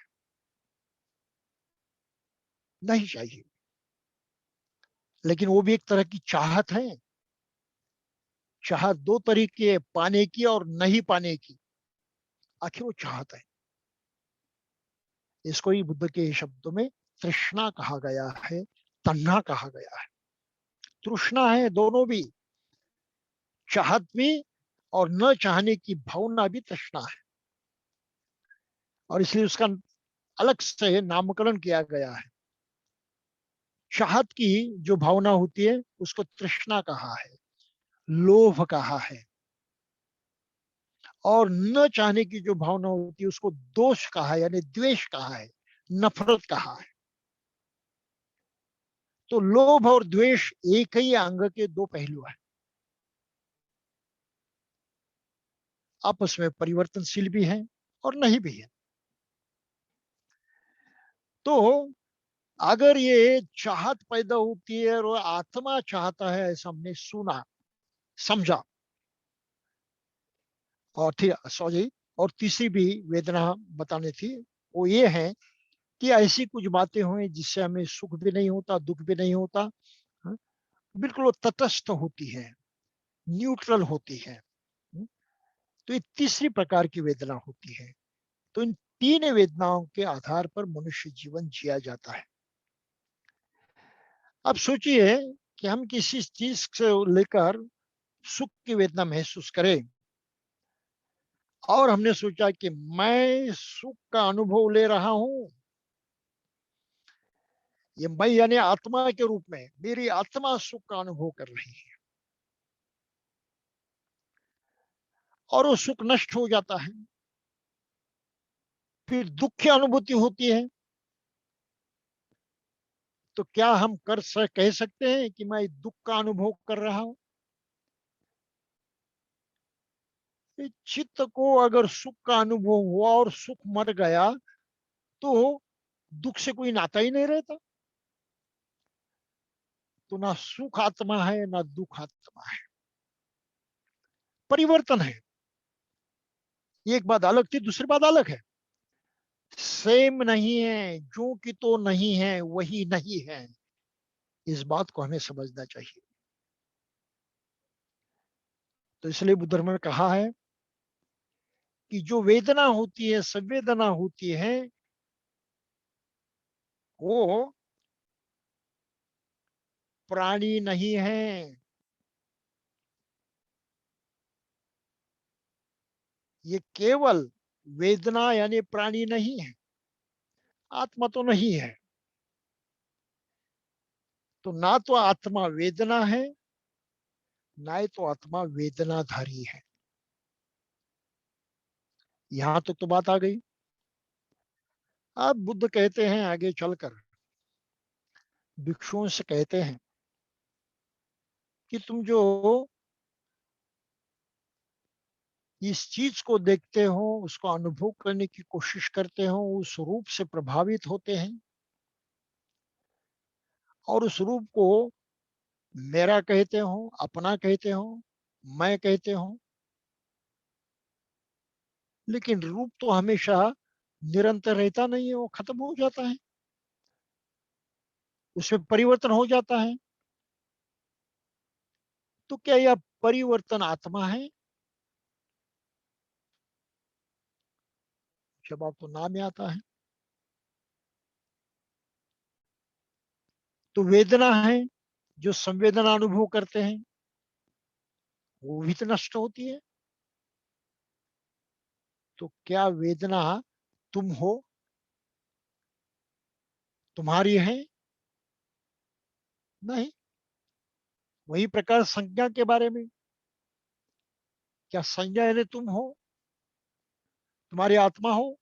नहीं चाहिए, लेकिन वो भी एक तरह की चाहत है। चाहत 2 तरीके, पाने की और नहीं पाने की। आखिर वो चाहत है। इसको ही बुद्ध के शब्दों में तृष्णा कहा गया है, तन्हा कहा गया है। तृष्णा है दोनों भी, चाहत भी और न चाहने की भावना भी तृष्णा है। और इसलिए उसका अलग से नामकरण किया गया है। चाहत की जो भावना होती है उसको तृष्णा कहा है, लोभ कहा है। और न चाहने की जो भावना होती है उसको दोष कहा है, यानी द्वेष कहा है, नफरत कहा है। तो लोभ और द्वेष एक ही अंग के 2 पहलू हैं, आपस में परिवर्तनशील भी हैं और नहीं भी है। तो अगर ये चाहत पैदा होती है और आत्मा चाहता है, ऐसा हमने सुना, समझा। और ठीक सॉरी, और तीसरी भी वेदना बतानी थी, वो ये है कि ऐसी कुछ बातें हुई जिससे हमें सुख भी नहीं होता, दुख भी नहीं होता। हाँ? बिल्कुल वो तटस्थ होती है, न्यूट्रल होती है। तो ये तीसरी प्रकार की वेदना होती है। तो इन 3 वेदनाओं के आधार पर मनुष्य जीवन जिया जाता है। अब सोचिए कि हम किसी चीज से लेकर सुख की वेदना महसूस करें और हमने सोचा कि मैं सुख का अनुभव ले रहा हूं। ये मैं यानी आत्मा के रूप में, मेरी आत्मा सुख का अनुभव कर रही है, और वो सुख नष्ट हो जाता है। फिर दुख की अनुभूति होती है। तो क्या हम कह सकते हैं कि मैं दुख का अनुभव कर रहा हूं? चित्त को अगर सुख का अनुभव हुआ और सुख मर गया तो दुख से कोई नाता ही नहीं रहता। तो ना सुख आत्मा है ना दुख आत्मा है, परिवर्तन है। एक बात अलग थी, दूसरी बात अलग है। सेम नहीं है, जो कि तो नहीं है वही नहीं है। इस बात को हमें समझना चाहिए। तो इसलिए बुद्ध धर्म ने कहा है कि जो वेदना होती है, संवेदना होती है, वो प्राणी नहीं है। ये केवल वेदना यानी प्राणी नहीं है, आत्मा तो नहीं है। तो ना तो आत्मा वेदना है, ना ही तो आत्मा वेदनाधारी है। यहां तक तो बात आ गई। अब बुद्ध कहते हैं आगे चलकर, भिक्षुओं से कहते हैं कि तुम जो इस चीज को देखते हो, उसको अनुभव करने की कोशिश करते हो, उस रूप से प्रभावित होते हैं और उस रूप को मेरा कहते हो, अपना कहते हो, मैं कहते हो। लेकिन रूप तो हमेशा निरंतर रहता नहीं है, वो खत्म हो जाता है, उसमें परिवर्तन हो जाता है। तो क्या यह परिवर्तन आत्मा है? जवाब तो नाम में आता है। तो वेदना है, जो संवेदना अनुभव करते हैं, वो भी तो नष्ट होती है। तो क्या वेदना तुम हो, तुम्हारी है? नहीं। वही प्रकार संज्ञा के बारे में, क्या संज्ञा यानी तुम हो, तुम्हारी आत्मा हो?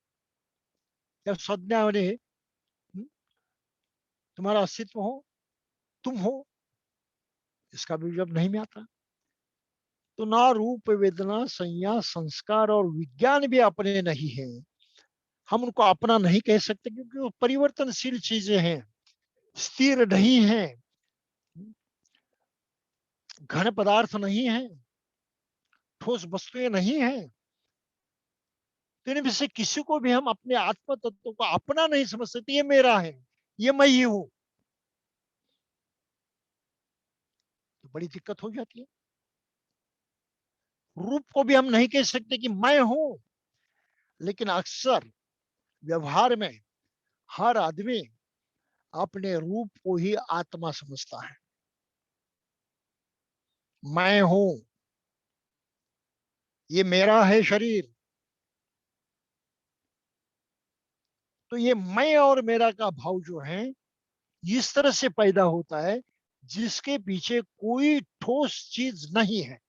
या संज्ञा यानी तुम्हारा अस्तित्व हो, तुम हो? इसका भी जब नहीं में आता। तो ना रूप, वेदना, संज्ञा, संस्कार और विज्ञान भी अपने नहीं है। हम उनको अपना नहीं कह सकते क्योंकि वो परिवर्तनशील चीजें हैं, स्थिर नहीं है, घन पदार्थ नहीं है, ठोस वस्तुएं नहीं है। तो इनमें से किसी को भी हम अपने आत्म तत्व को अपना नहीं समझ सकते, ये मेरा है, ये मैं ही हूं। तो बड़ी दिक्कत हो जाती है। रूप को भी हम नहीं कह सकते कि मैं हूं, लेकिन अक्सर व्यवहार में हर आदमी अपने रूप को ही आत्मा समझता है। मैं हूं, ये मेरा है शरीर। तो ये मैं और मेरा का भाव जो है, इस तरह से पैदा होता है जिसके पीछे कोई ठोस चीज नहीं है।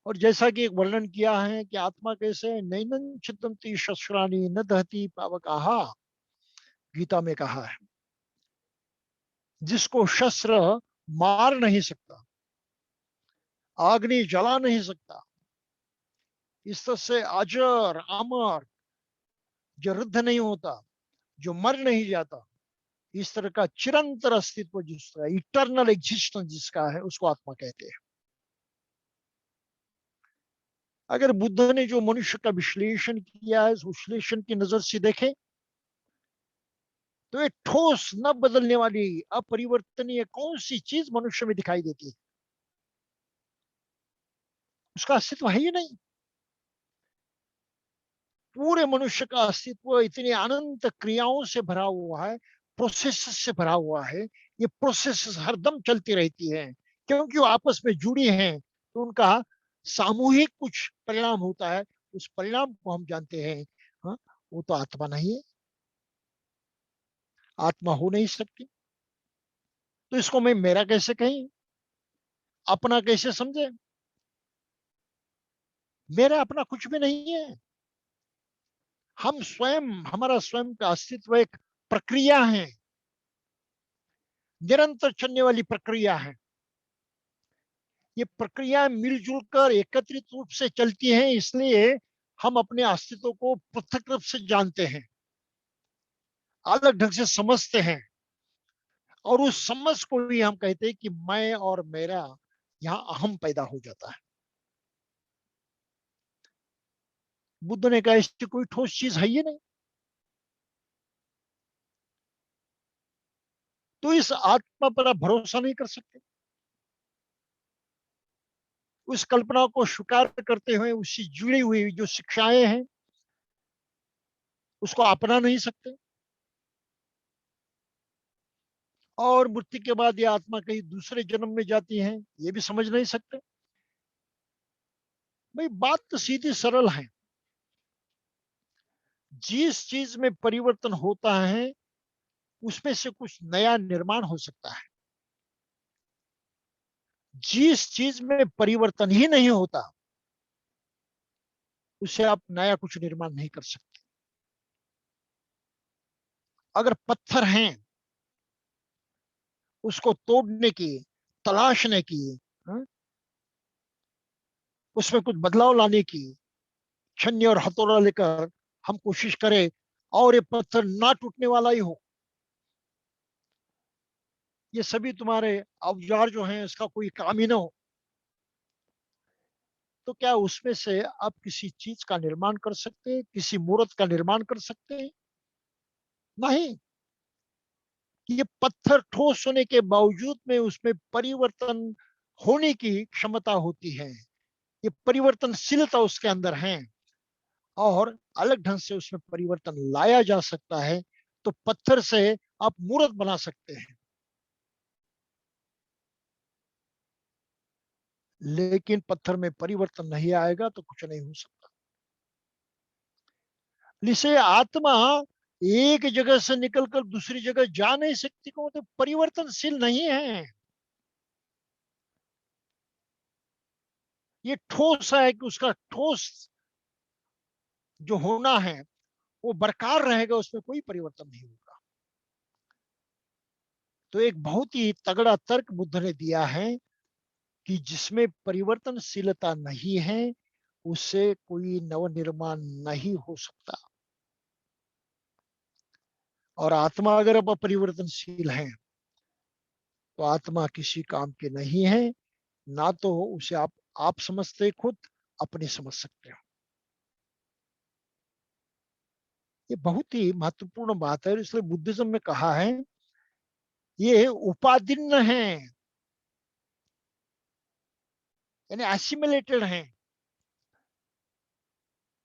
और जैसा कि एक वर्णन किया है कि आत्मा कैसे नैनन छिदंती शस्त्राणी न दहती पावकाहा, गीता में कहा है, जिसको शस्त्र मार नहीं सकता, अग्नि जला नहीं सकता, इस तरह से अजर अमर, जो रुद्ध नहीं होता, जो मर नहीं जाता, इस तरह का चिरंतर अस्तित्व जिसका, इटर्नल एग्जिस्टेंस जिसका है, उसको आत्मा कहते हैं। अगर बुद्ध ने जो मनुष्य का विश्लेषण किया है, उस विश्लेषण की नजर से देखें तो एक ठोस न बदलने वाली अपरिवर्तनीय कौन सी चीज मनुष्य में दिखाई देती है? उसका अस्तित्व है ही नहीं। पूरे मनुष्य का अस्तित्व इतनी अनंत क्रियाओं से भरा हुआ है, प्रोसेस से भरा हुआ है। ये प्रोसेस हरदम चलती रहती है क्योंकि वो आपस में जुड़ी हैं। तो उनका सामूहिक कुछ परिणाम होता है, उस परिणाम को हम जानते हैं। हाँ, वो तो आत्मा नहीं है, आत्मा हो नहीं सकती। तो इसको मैं मेरा कैसे कहें, अपना कैसे समझे? मेरा अपना कुछ भी नहीं है। हम स्वयं, हमारा स्वयं का अस्तित्व एक प्रक्रिया है, निरंतर चलने वाली प्रक्रिया है। ये प्रक्रिया मिलजुल कर एकत्रित रूप से चलती है, इसलिए हम अपने अस्तित्व को पृथक रूप से जानते हैं, अलग ढंग से समझते हैं। और उस समझ को भी हम कहते हैं कि मैं और मेरा, यहाँ अहम पैदा हो जाता है। बुद्ध ने कहा इसकी कोई ठोस चीज है ही नहीं। तो इस आत्मा पर आप भरोसा नहीं कर सकते, उस कल्पना को स्वीकार करते हुए उससे जुड़ी हुई जो शिक्षाएं हैं उसको अपना नहीं सकते। और मृत्यु के बाद ये आत्मा कहीं दूसरे जन्म में जाती है, ये भी समझ नहीं सकते। भाई बात तो सीधी सरल है। जिस चीज में परिवर्तन होता है उसमें से कुछ नया निर्माण हो सकता है। जिस चीज में परिवर्तन ही नहीं होता उससे आप नया कुछ निर्माण नहीं कर सकते। अगर पत्थर हैं, उसको तोड़ने की, तलाशने की, हाँ, उसमें कुछ बदलाव लाने की छन्नी और हथौड़ा लेकर हम कोशिश करें और ये पत्थर ना टूटने वाला ही हो, ये सभी तुम्हारे औजार जो हैं इसका कोई काम ही ना हो, तो क्या उसमें से आप किसी चीज का निर्माण कर सकते हैं, किसी मूर्त का निर्माण कर सकते हैं? नहीं। ये पत्थर ठोस होने के बावजूद में उसमें परिवर्तन होने की क्षमता होती है, ये परिवर्तनशीलता उसके अंदर है और अलग ढंग से उसमें परिवर्तन लाया जा सकता है। तो पत्थर से आप मूर्त बना सकते हैं, लेकिन पत्थर में परिवर्तन नहीं आएगा तो कुछ नहीं हो सकता। जिसे आत्मा एक जगह से निकलकर दूसरी जगह जा नहीं सकती, को मतलब परिवर्तनशील नहीं है। ये ठोस है कि उसका ठोस जो होना है वो बरकरार रहेगा, उसमें कोई परिवर्तन नहीं होगा। तो एक बहुत ही तगड़ा तर्क बुद्ध ने दिया है कि जिसमें परिवर्तनशीलता नहीं है उससे कोई नवनिर्माण नहीं हो सकता। और आत्मा अगर अब परिवर्तनशील है तो आत्मा किसी काम की नहीं है, ना तो उसे आप समझते खुद अपने समझ सकते हो। ये बहुत ही महत्वपूर्ण बात है, इसलिए बुद्धिज्म में कहा है ये उपादिन्न है, यानी एसिमिलेटेड है,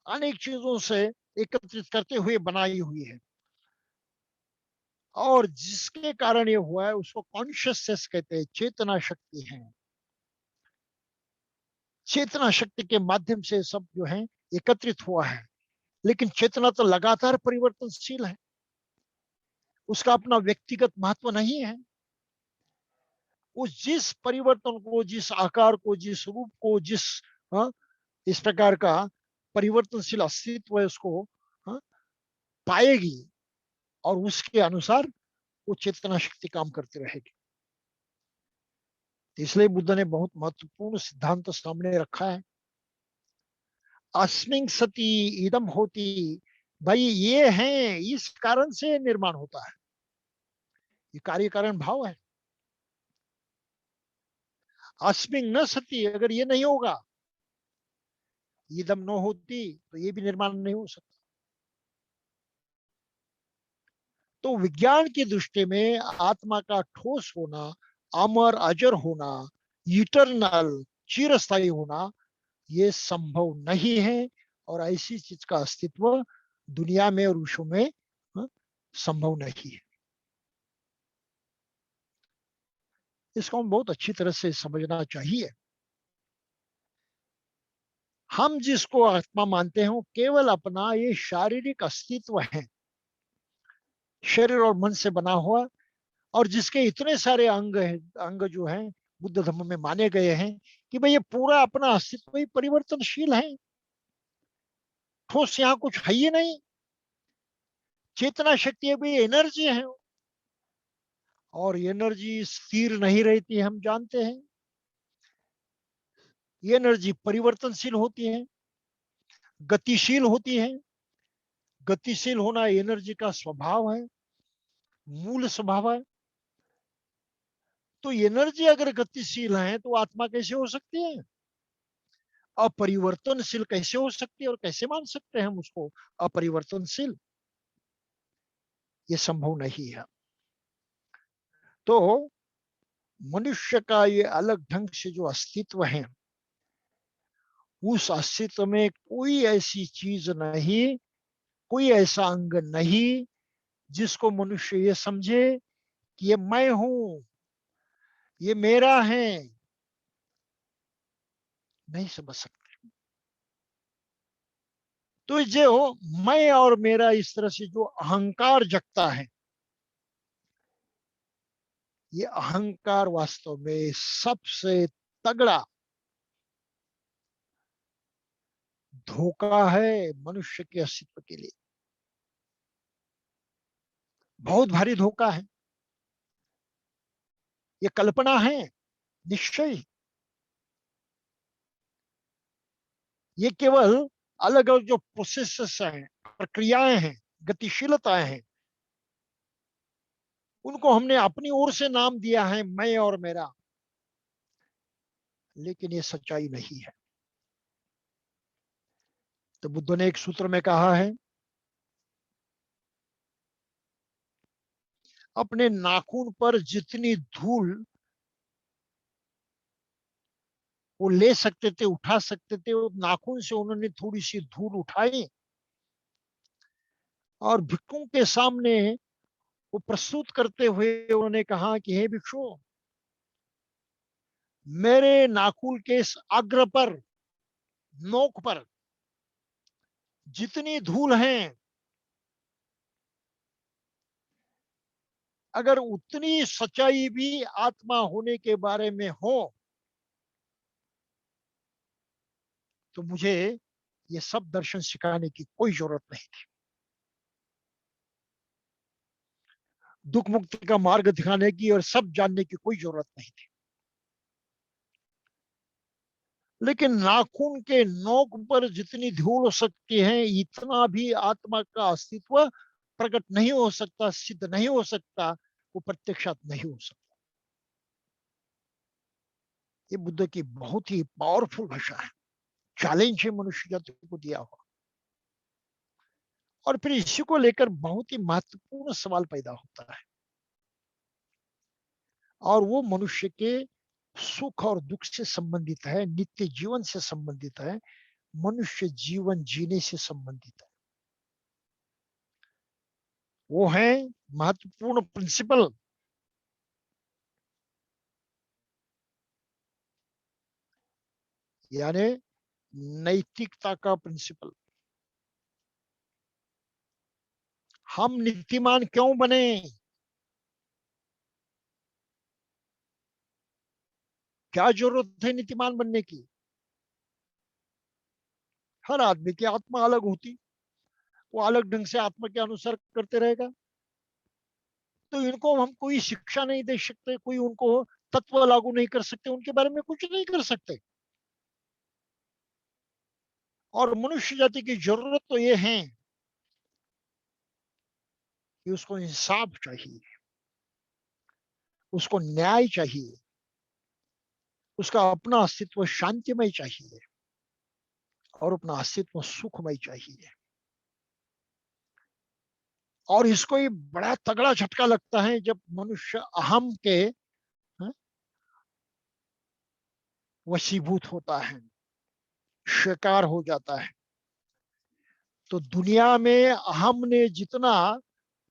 अनेक चीजों से एकत्रित करते हुए बनाई हुई है। और जिसके कारण ये हुआ है उसको कॉन्शियसनेस कहते हैं, चेतना शक्ति है। चेतना शक्ति के माध्यम से सब जो है एकत्रित हुआ है, लेकिन चेतना तो लगातार परिवर्तनशील है, उसका अपना व्यक्तिगत महत्व नहीं है। उस जिस परिवर्तन को, जिस आकार को, जिस रूप को, जिस हाँ, इस प्रकार का परिवर्तनशील अस्तित्व है उसको हाँ, पाएगी और उसके अनुसार वो चेतना शक्ति काम करती रहेगी। इसलिए बुद्ध ने बहुत महत्वपूर्ण सिद्धांत सामने रखा है, अस्मिन् सति इदम होती। भाई ये है, इस कारण से निर्माण होता है, ये कार्य कारण भाव है। अस्मिन् न सति, अगर ये नहीं होगा, इदम न होती तो ये भी निर्माण नहीं हो सकता। तो विज्ञान की दृष्टि में आत्मा का ठोस होना, अमर अजर होना, इटरनल चिरस्थायी होना ये संभव नहीं है, और ऐसी चीज का अस्तित्व दुनिया में और विश्व में संभव नहीं है। इसको हम बहुत अच्छी तरह से समझना चाहिए। हम जिसको आत्मा मानते हैं वो केवल अपना ये शारीरिक अस्तित्व है, शरीर और मन से बना हुआ, और जिसके इतने सारे अंग जो हैं बुद्ध धर्म में माने गए हैं कि भाई ये पूरा अपना अस्तित्व ही परिवर्तनशील है, ठोस यहाँ कुछ है ही नहीं। चेतना शक्ति भी एनर्जी है, और एनर्जी स्थिर नहीं रहती, हम जानते हैं। ये एनर्जी परिवर्तनशील होती है, गतिशील होती है। गतिशील होना एनर्जी का स्वभाव है, मूल स्वभाव है। तो एनर्जी अगर गतिशील है तो आत्मा कैसे हो सकती है, अपरिवर्तनशील कैसे हो सकती है, और कैसे मान सकते हैं हम उसको अपरिवर्तनशील? ये संभव नहीं है। तो मनुष्य का ये अलग ढंग से जो अस्तित्व है, उस अस्तित्व में कोई ऐसी चीज नहीं, कोई ऐसा अंग नहीं जिसको मनुष्य ये समझे कि ये मैं हूं, ये मेरा है। नहीं समझ सकते। तो जो मैं और मेरा इस तरह से जो अहंकार जगता है, ये अहंकार वास्तव में सबसे तगड़ा धोखा है मनुष्य के अस्तित्व के लिए। बहुत भारी धोखा है, ये कल्पना है निश्चय। ये केवल अलग अलग जो प्रोसेसेस हैं, प्रक्रियाएं हैं, गतिशीलताएं हैं, उनको हमने अपनी ओर से नाम दिया है मैं और मेरा, लेकिन ये सच्चाई नहीं है। तो बुद्ध ने एक सूत्र में कहा है, अपने नाखून पर जितनी धूल वो ले सकते थे, उठा सकते थे, वो नाखून से उन्होंने थोड़ी सी धूल उठाई और भिक्षुओं के सामने वो प्रस्तुत करते हुए उन्होंने कहा कि हे भिक्षु, मेरे नाखून के इस अग्र पर, नोक पर जितनी धूल है, अगर उतनी सच्चाई भी आत्मा होने के बारे में हो तो मुझे ये सब दर्शन सिखाने की कोई जरूरत नहीं थी। दुख मुक्ति का मार्ग दिखाने की और सब जानने की कोई जरूरत नहीं थी। लेकिन नाखून के नोक पर जितनी धूल हो सकती है, इतना भी आत्मा का अस्तित्व प्रकट नहीं हो सकता, सिद्ध नहीं हो सकता, वो प्रत्यक्षात नहीं हो सकता। ये बुद्ध की बहुत ही पावरफुल भाषा है, चैलेंज है मनुष्य जाति को दिया हुआ। और फिर इसी को लेकर बहुत ही महत्वपूर्ण सवाल पैदा होता है, और वो मनुष्य के सुख और दुख से संबंधित है, नित्य जीवन से संबंधित है, मनुष्य जीवन जीने से संबंधित है। वो है महत्वपूर्ण प्रिंसिपल, यानी नैतिकता का प्रिंसिपल। हम नीतिमान क्यों बने? क्या जरूरत है नीतिमान बनने की? हर आदमी की आत्मा अलग होती, वो अलग ढंग से आत्मा के अनुसार करते रहेगा। तो इनको हम कोई शिक्षा नहीं दे सकते, कोई उनको तत्व लागू नहीं कर सकते, उनके बारे में कुछ नहीं कर सकते। और मनुष्य जाति की जरूरत तो ये है कि उसको इंसाफ चाहिए, उसको न्याय चाहिए, उसका अपना अस्तित्व शांतिमय चाहिए और अपना अस्तित्व सुखमय चाहिए। और इसको ही बड़ा तगड़ा झटका लगता है जब मनुष्य अहम के वशीभूत होता है, शिकार हो जाता है। तो दुनिया में अहम ने जितना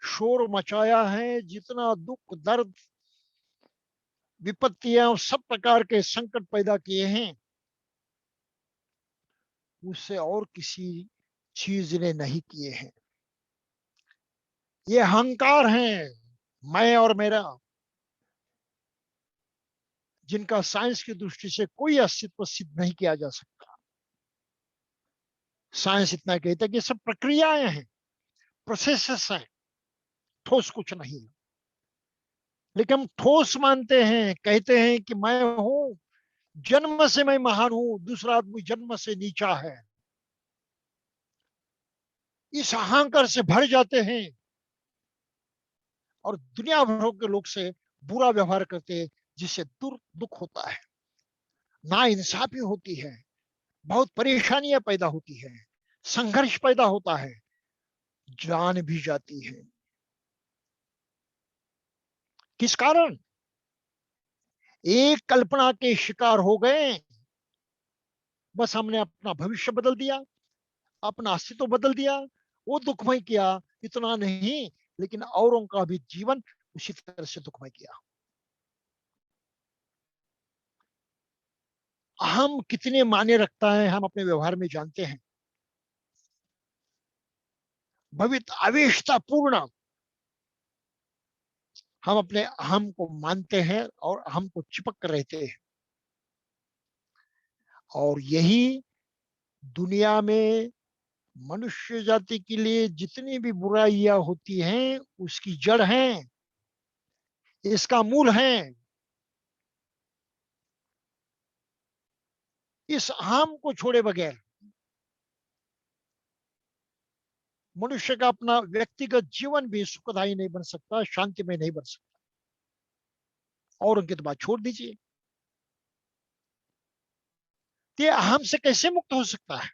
शोर मचाया है, जितना दुख दर्द विपत्तियां और सब प्रकार के संकट पैदा किए हैं, उससे और किसी चीज ने नहीं किए हैं। ये अहंकार है, मैं और मेरा, जिनका साइंस की दृष्टि से कोई अस्तित्व सिद्ध नहीं किया जा सकता। साइंस इतना कहता है कि सब प्रक्रियाएं हैं, प्रोसेसेस हैं, ठोस कुछ नहीं। लेकिन हम ठोस मानते हैं, कहते हैं कि मैं हूं, जन्म से मैं महान हूं, दूसरा आदमी जन्म से नीचा है। इस अहंकार से भर जाते हैं और दुनिया भर के लोग से बुरा व्यवहार करते हैं, जिससे दुख होता है, ना इंसाफी होती है, बहुत परेशानियां पैदा होती है, संघर्ष पैदा होता है, जान भी जाती है। किस कारण? एक कल्पना के शिकार हो गए, बस हमने अपना भविष्य बदल दिया, अपना अस्तित्व बदल दिया, वो दुखमय किया। इतना नहीं, लेकिन औरों का भी जीवन उसी तरह से दुखमय किया। हम कितने मायने रखता है हम अपने व्यवहार में जानते हैं। भवित आवेशता पूर्ण हम अपने अहम को मानते हैं और अहम को चिपक कर रहते हैं। और यही दुनिया में मनुष्य जाति के लिए जितनी भी बुराइयां होती हैं, उसकी जड़ है, इसका मूल है। इस अहम को छोड़े बगैर मनुष्य का अपना व्यक्तिगत जीवन भी सुखदायी नहीं बन सकता, शांतिमय नहीं बन सकता। और उनकी तो बात छोड़ दीजिए। ये अहम से कैसे मुक्त हो सकता है?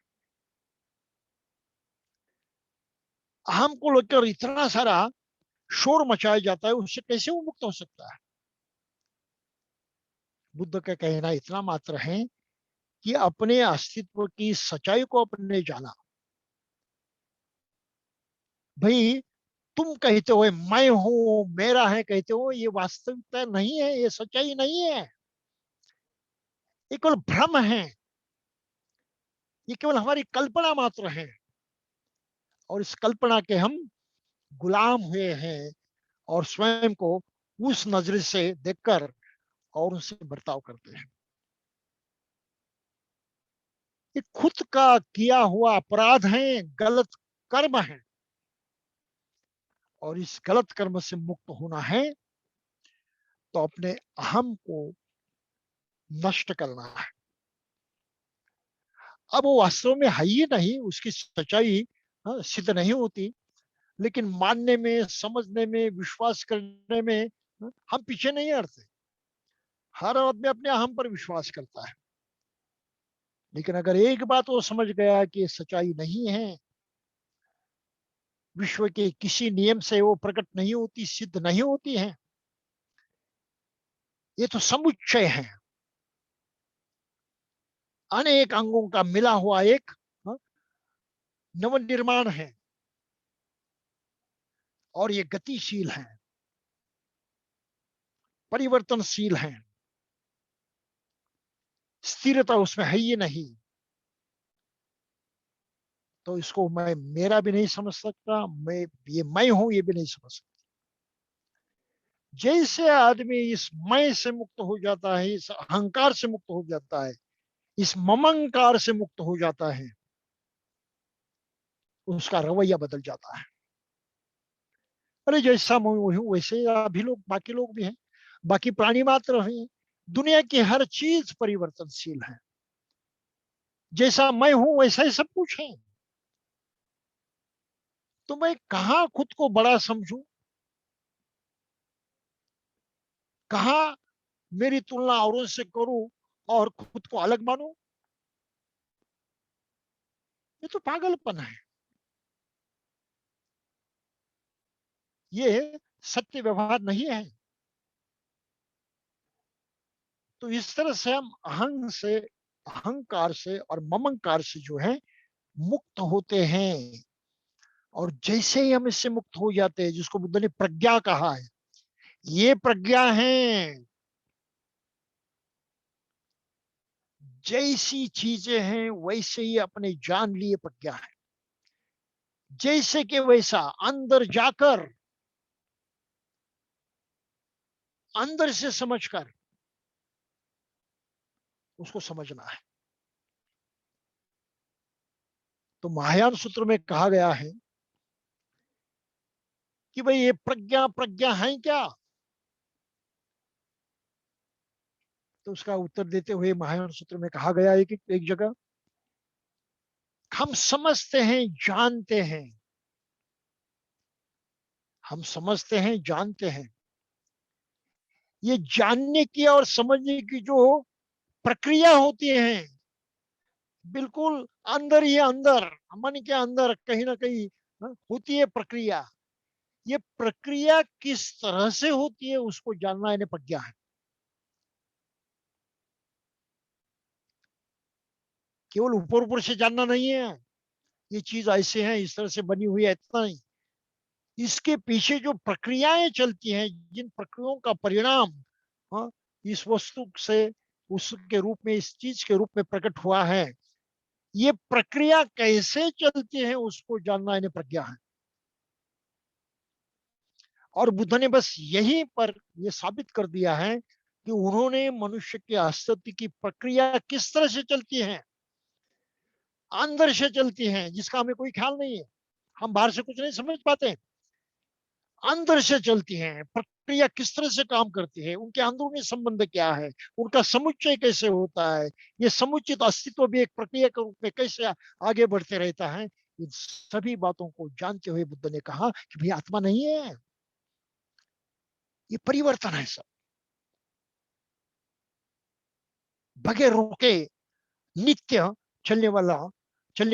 अहम को लेकर इतना सारा शोर मचाया जाता है, उससे कैसे वो मुक्त हो सकता है? बुद्ध का कहना इतना मात्र है कि अपने अस्तित्व की सच्चाई को अपने जाना। भाई, तुम कहते हो मैं हूं, मेरा है कहते हो, ये वास्तविकता नहीं है, ये सच्चाई नहीं है, ये केवल भ्रम है, ये केवल हमारी कल्पना मात्र है। और इस कल्पना के हम गुलाम हुए हैं और स्वयं को उस नजर से देखकर और उनसे बर्ताव करते हैं। ये खुद का किया हुआ अपराध है, गलत कर्म है। और इस गलत कर्म से मुक्त होना है तो अपने अहम को नष्ट करना है। अब वो वास्तव में है ही नहीं, उसकी सच्चाई सिद्ध नहीं होती, लेकिन मानने में, समझने में, विश्वास करने में हम पीछे नहीं हटते। हर आदमी अपने अहम पर विश्वास करता है, लेकिन अगर एक बात वो समझ गया कि ये सच्चाई नहीं है, विश्व के किसी नियम से वो प्रकट नहीं होती, सिद्ध नहीं होती है, ये तो समुच्चय है, अनेक अंगों का मिला हुआ एक नवनिर्माण है। और ये गतिशील है, परिवर्तनशील है, स्थिरता उसमें है ही नहीं। तो इसको मैं मेरा भी नहीं समझ सकता, मैं हूं ये भी नहीं समझ सकता। जैसे आदमी इस मैं से मुक्त हो जाता है, इस अहंकार से मुक्त हो जाता है, इस ममंकार से मुक्त हो जाता है, उसका रवैया बदल जाता है। अरे जैसा मैं हूं वैसे अभी लोग, बाकी लोग भी हैं, बाकी प्राणी मात्र हैं। दुनिया की हर चीज परिवर्तनशील है, जैसा मैं हूं वैसा ही सब कुछ है। तो मैं कहां खुद को बड़ा समझूं, कहां मेरी तुलना औरों से करूं और खुद को अलग मानूं? ये तो पागलपन है, ये सत्य व्यवहार नहीं है। तो इस तरह से हम अहंकार से और ममंकार से जो है मुक्त होते हैं। और जैसे ही हम इससे मुक्त हो जाते हैं, जिसको बुद्ध ने प्रज्ञा कहा है, ये प्रज्ञा है। जैसी चीजें हैं वैसे ही अपने जान लिए प्रज्ञा है। जैसे कि वैसा अंदर जाकर, अंदर से समझकर उसको समझना है। तो महायान सूत्र में कहा गया है कि भाई ये प्रज्ञा प्रज्ञा है क्या? तो उसका उत्तर देते हुए महायान सूत्र में कहा गया है कि एक जगह, हम समझते हैं, जानते हैं, हम समझते हैं, जानते हैं, ये जानने की और समझने की जो प्रक्रिया होती है, बिल्कुल अंदर ही अंदर, मन के अंदर कहीं ना कहीं होती है प्रक्रिया। ये प्रक्रिया किस तरह से होती है उसको जानना इन्हें प्रज्ञा है। केवल ऊपर ऊपर से जानना नहीं है, ये चीज ऐसे है, इस तरह से बनी हुई है, इतना नहीं। इसके पीछे जो प्रक्रियाएं चलती हैं, जिन प्रक्रियाओं का परिणाम इस वस्तु से उसके रूप में, इस चीज के रूप में प्रकट हुआ है, ये प्रक्रिया कैसे चलती है उसको जानना इन्हें प्रज्ञा है। और बुद्ध ने बस यहीं पर यह साबित कर दिया है कि उन्होंने मनुष्य के अस्तित्व की प्रक्रिया किस तरह से चलती है, अंदर से चलती है, जिसका हमें कोई ख्याल नहीं है, हम बाहर से कुछ नहीं समझ पाते। अंदर से चलती हैं, प्रक्रिया किस तरह से काम करती है, उनके अंदरूनी संबंध क्या है, उनका समुच्चय कैसे होता है, ये समुचित अस्तित्व भी एक प्रक्रिया के रूप में कैसे आगे बढ़ते रहता है, इन सभी बातों को जानते हुए बुद्ध ने कहा कि भाई आत्मा नहीं है, ये परिवर्तन है, सब बगैर रुके नित्य चलने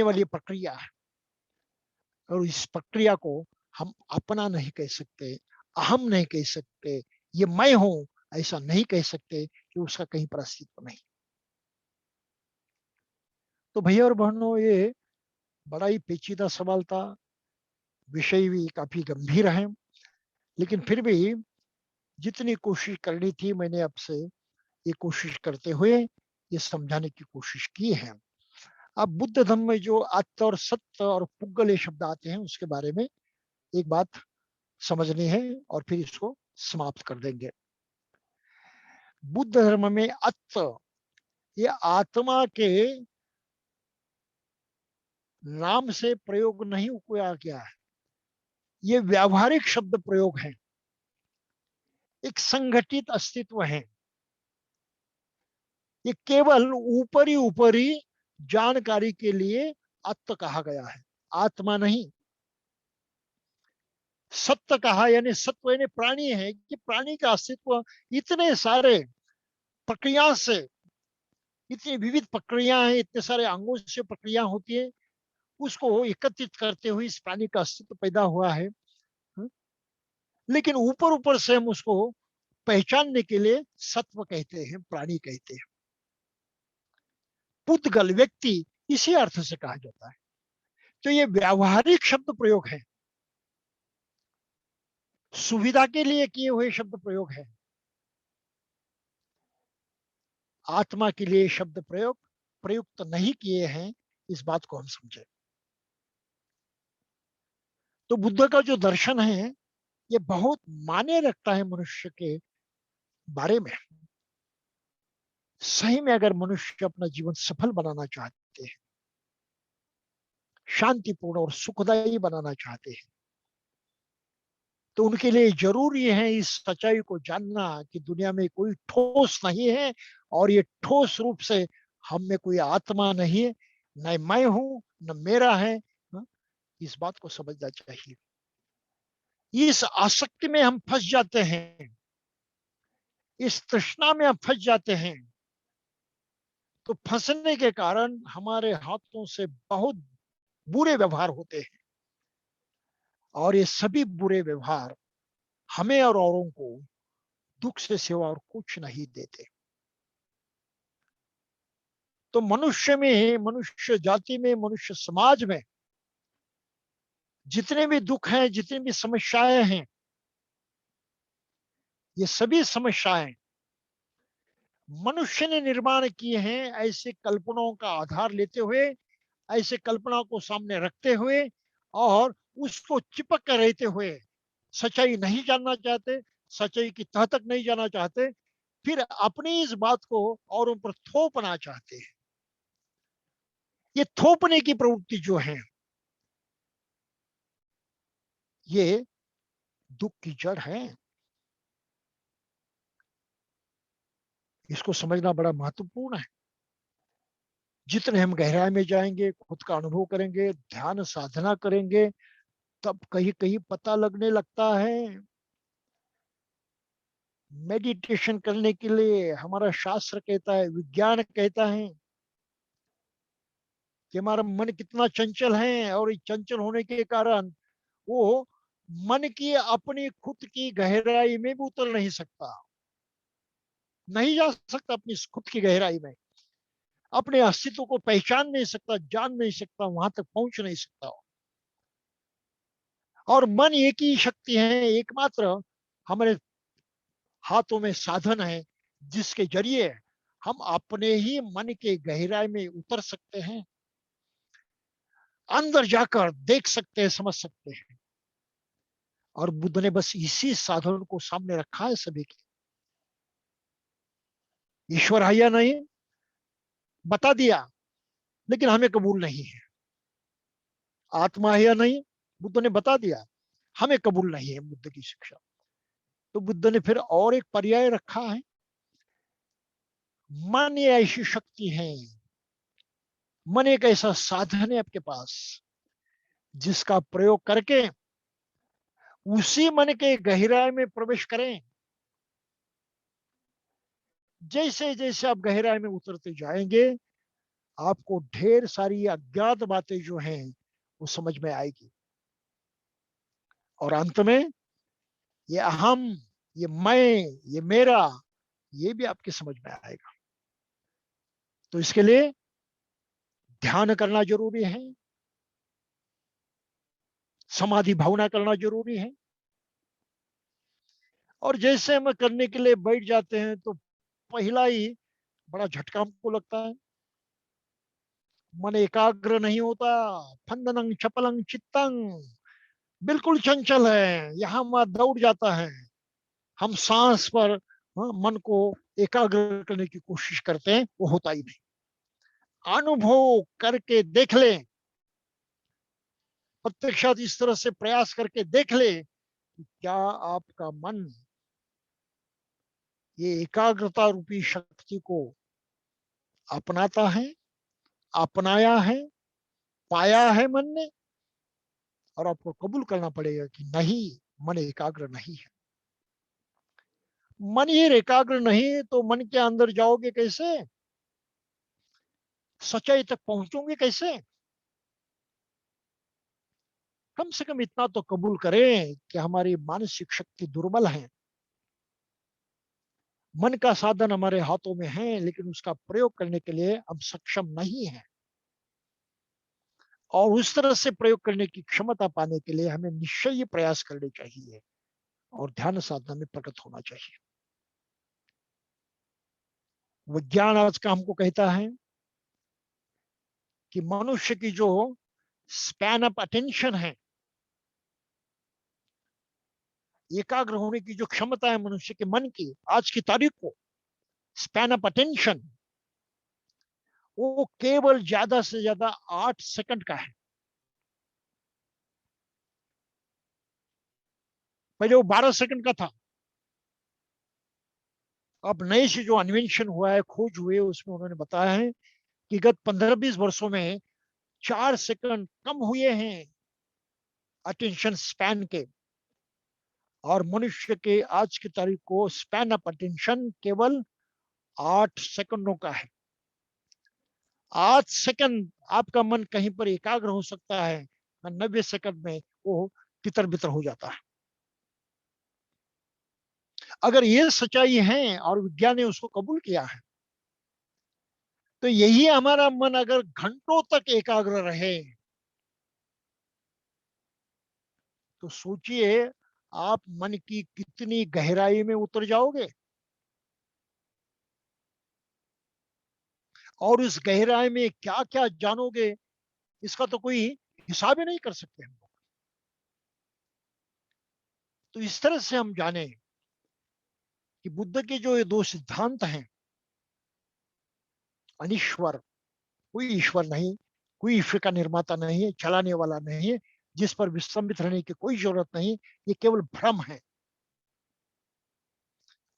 वाली प्रक्रिया है। और इस प्रक्रिया को हम अपना नहीं कह सकते, अहम नहीं कह सकते, ये मैं हूं ऐसा नहीं कह सकते कि उसका कहीं पर अस्तित्व नहीं। तो भैया और बहनों, ये बड़ा ही पेचीदा सवाल था, विषय भी काफी गंभीर है, लेकिन फिर भी जितनी कोशिश करनी थी मैंने आपसे ये कोशिश करते हुए ये समझाने की कोशिश की है। अब बुद्ध धर्म में जो आत्म और सत्य और पुद्गल ये शब्द आते हैं उसके बारे में एक बात समझनी है और फिर इसको समाप्त कर देंगे। बुद्ध धर्म में आत्म ये आत्मा के नाम से प्रयोग नहीं किया गया है, ये व्यावहारिक शब्द प्रयोग है, एक संगठित अस्तित्व है। ये केवल ऊपरी जानकारी के लिए आत्म कहा गया है, आत्मा नहीं। सत्य कहा यानी सत्व यानी प्राणी है कि प्राणी का अस्तित्व इतने सारे प्रक्रिया से, इतनी विविध प्रक्रिया है, इतने सारे अंगों से प्रक्रिया होती है, उसको एकत्रित करते हुए इस प्राणी का अस्तित्व पैदा हुआ है। लेकिन ऊपर ऊपर से हम उसको पहचानने के लिए सत्व कहते हैं, प्राणी कहते हैं। पुद्गल व्यक्ति इसी अर्थ से कहा जाता है। तो ये व्यावहारिक शब्द प्रयोग है, सुविधा के लिए किए हुए शब्द प्रयोग है। आत्मा के लिए शब्द प्रयोग प्रयुक्त नहीं किए हैं, इस बात को हम समझे। तो बुद्ध का जो दर्शन है ये बहुत मायने रखता है मनुष्य के बारे में। सही में अगर मनुष्य अपना जीवन सफल बनाना चाहते हैं, शांतिपूर्ण और सुखदायी बनाना चाहते हैं, तो उनके लिए जरूरी है इस सच्चाई को जानना कि दुनिया में कोई ठोस नहीं है और ये ठोस रूप से हम में कोई आत्मा नहीं है, न मैं हूं न मेरा है। इस बात को समझना चाहिए। इस आसक्ति में हम फंस जाते हैं, इस तृष्णा में हम फंस जाते हैं, तो फंसने के कारण हमारे हाथों से बहुत बुरे व्यवहार होते हैं और ये सभी बुरे व्यवहार हमें और औरों को दुख से सिवा और कुछ नहीं देते। तो मनुष्य में, मनुष्य जाति में, मनुष्य समाज में जितने भी दुख हैं, जितनी भी समस्याएं हैं, ये सभी समस्याएं मनुष्य ने निर्माण किए हैं, ऐसे कल्पनाओं का आधार लेते हुए, ऐसे कल्पनाओं को सामने रखते हुए और उसको चिपक कर रहते हुए, सच्चाई नहीं जानना चाहते, सच्चाई की तह तक नहीं जाना चाहते, फिर अपनी इस बात को औरों पर थोपना चाहते हैं। ये थोपने की प्रवृत्ति जो है ये दुख की जड़ है। इसको समझना बड़ा महत्वपूर्ण है। जितने हम गहराई में जाएंगे, खुद का अनुभव करेंगे, ध्यान साधना करेंगे, तब कहीं कहीं पता लगने लगता है। मेडिटेशन करने के लिए हमारा शास्त्र कहता है, विज्ञान कहता है कि हमारा मन कितना चंचल है और इस चंचल होने के कारण वो मन की अपनी खुद की गहराई में भी उतर नहीं सकता, नहीं जा सकता अपनी खुद की गहराई में, अपने अस्तित्व को पहचान नहीं सकता, जान नहीं सकता, वहां तक पहुंच नहीं सकता। और मन एक ही शक्ति है, एकमात्र हमारे हाथों में साधन है जिसके जरिए हम अपने ही मन के गहराई में उतर सकते हैं, अंदर जाकर देख सकते हैं, समझ सकते हैं। और बुद्ध ने बस इसी साधन को सामने रखा है सभी के। ईश्वर है या नहीं बता दिया, लेकिन हमें कबूल नहीं है। आत्मा है या नहीं बुद्ध ने बता दिया, हमें कबूल नहीं है बुद्ध की शिक्षा। तो बुद्ध ने फिर और एक पर्याय रखा है, मन ये ऐसी शक्ति है, मन एक ऐसा साधन है आपके पास जिसका प्रयोग करके उसी मन के गहराई में प्रवेश करें। जैसे जैसे आप गहराई में उतरते जाएंगे, आपको ढेर सारी अज्ञात बातें जो हैं वो समझ में आएगी, और अंत में ये अहम, ये मैं, ये मेरा, ये भी आपकी समझ में आएगा। तो इसके लिए ध्यान करना जरूरी है, समाधि भावना करना जरूरी है। और जैसे हम करने के लिए बैठ जाते हैं तो पहला ही बड़ा झटका हमको लगता है, मन एकाग्र नहीं होता। फंदनंग चपलंग चित्तंग, बिल्कुल चंचल है, यहाँ वहां दौड़ जाता है। हम सांस पर मन को एकाग्र करने की कोशिश करते हैं, वो होता ही नहीं। अनुभव करके देख ले, प्रत्यक्षात इस तरह से प्रयास करके देख ले कि क्या आपका मन ये एकाग्रता रूपी शक्ति को अपनाता है, अपनाया है, पाया है मन ने। और आपको कबूल करना पड़ेगा कि नहीं, मन एकाग्र नहीं है। मन ही एकाग्र नहीं है तो मन के अंदर जाओगे कैसे, सच्चाई तक पहुंचोगे कैसे? कम से कम इतना तो कबूल करें कि हमारी मानसिक शक्ति दुर्बल है। मन का साधन हमारे हाथों में है, लेकिन उसका प्रयोग करने के लिए हम सक्षम नहीं है। और उस तरह से प्रयोग करने की क्षमता पाने के लिए हमें निश्चय प्रयास करने चाहिए और ध्यान साधना में प्रकट होना चाहिए। विज्ञान आज का हमको कहता है कि मनुष्य की जो स्पैन ऑफ अटेंशन है, एकाग्र होने की जो क्षमता है मनुष्य के मन की, आज की तारीख को स्पैन ऑफ अटेंशन वो केवल ज्यादा से ज्यादा 8 सेकंड का है। पहले वो 12 सेकंड का था। अब नए से जो अन्वेंशन हुआ है, खोज हुए, उसमें उन्होंने बताया है कि गत 15-20 वर्षों में 4 सेकंड कम हुए हैं अटेंशन स्पैन के। और मनुष्य के आज की तारीख को स्पैन ऑफ अटेंशन केवल 8 सेकंडों का है। 8 सेकंड आपका मन कहीं पर एकाग्र हो सकता है, 90 सेकंड में वो तितर बितर हो जाता है। अगर ये सच्चाई है और विज्ञान ने उसको कबूल किया है, तो यही हमारा मन अगर घंटों तक एकाग्र रहे, तो सोचिए आप मन की कितनी गहराई में उतर जाओगे। और उस गहराई में क्या क्या जानोगे, इसका तो कोई हिसाब ही नहीं कर सकते हम लोग। तो इस तरह से हम जाने कि बुद्ध के जो ये 2 सिद्धांत हैं, अनिश्वर, कोई ईश्वर नहीं, कोई ईश्वर का निर्माता नहीं है, चलाने वाला नहीं है, जिस पर विस्मित रहने की कोई जरूरत नहीं, ये केवल भ्रम है।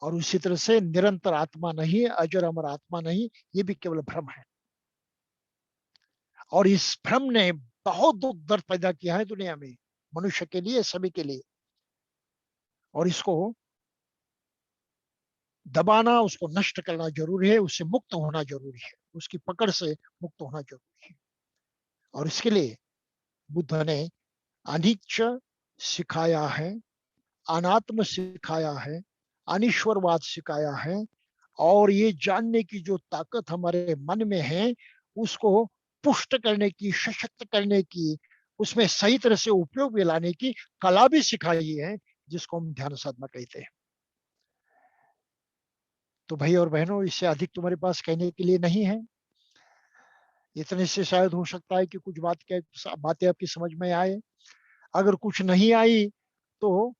और उसी तरह से निरंतर आत्मा नहीं, अजर अमर आत्मा नहीं, ये भी केवल भ्रम है। और इस भ्रम ने बहुत दुख दर्द पैदा किया है दुनिया में, मनुष्य के लिए, सभी के लिए। और इसको दबाना, उसको नष्ट करना जरूरी है, उससे मुक्त होना जरूरी है, उसकी पकड़ से मुक्त होना जरूरी है। और इसके लिए बुद्ध ने अनिच्च सिखाया है, अनात्म सिखाया है, अनिश्वरवाद सिखाया है। और ये जानने की जो ताकत हमारे मन में है, उसको पुष्ट करने की, सशक्त करने की, उसमें सही तरह से उपयोग में लाने की कला भी सिखाई है, जिसको हम ध्यान साधना कहते हैं। तो भाई और बहनों, इससे अधिक तुम्हारे पास कहने के लिए नहीं है। इतने से शायद हो सकता है कि कुछ बातें आपकी समझ में आए। अगर कुछ नहीं आई तो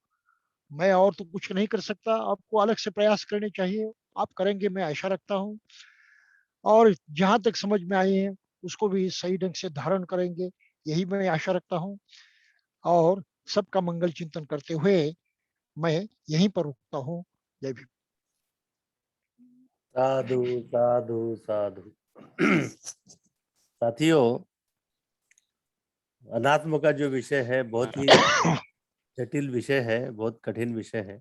मैं और तो कुछ नहीं कर सकता, आपको अलग से प्रयास करने चाहिए। आप करेंगे, मैं आशा रखता हूँ। और जहां तक समझ में आए हैं उसको भी सही ढंग से धारण करेंगे, यही मैं आशा रखता हूँ। और सबका मंगल चिंतन करते हुए मैं यहीं पर रुकता हूँ। जय भीम। साधु साधु साधु। साथियों, अनात्म का जो विषय है बहुत ही जटिल विषय है, बहुत कठिन विषय है,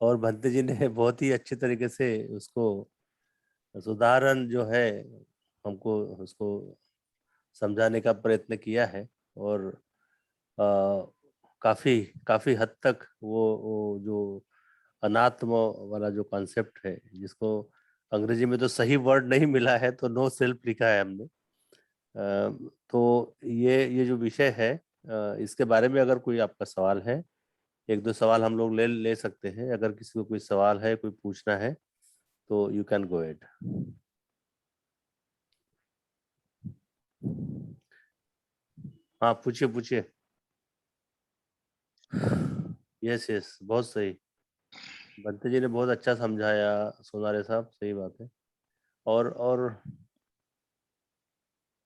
और भंते जी ने बहुत ही अच्छे तरीके से उसको उदाहरण जो है हमको उसको समझाने का प्रयत्न किया है। और आ, काफी काफी हद तक वो जो अनात्म वाला जो कॉन्सेप्ट है, जिसको अंग्रेजी में तो सही वर्ड नहीं मिला है, तो नो सेल्फ लिखा है हमने। तो ये जो विषय है, इसके बारे में अगर कोई आपका सवाल है, एक दो सवाल हम लोग ले ले सकते हैं। अगर किसी को कोई सवाल है, कोई पूछना है, तो यू कैन गो एट। हाँ, पूछिए पूछिए। यस यस, बहुत सही। बंते जी ने बहुत अच्छा समझाया सोनारे साहब, सही बात है। और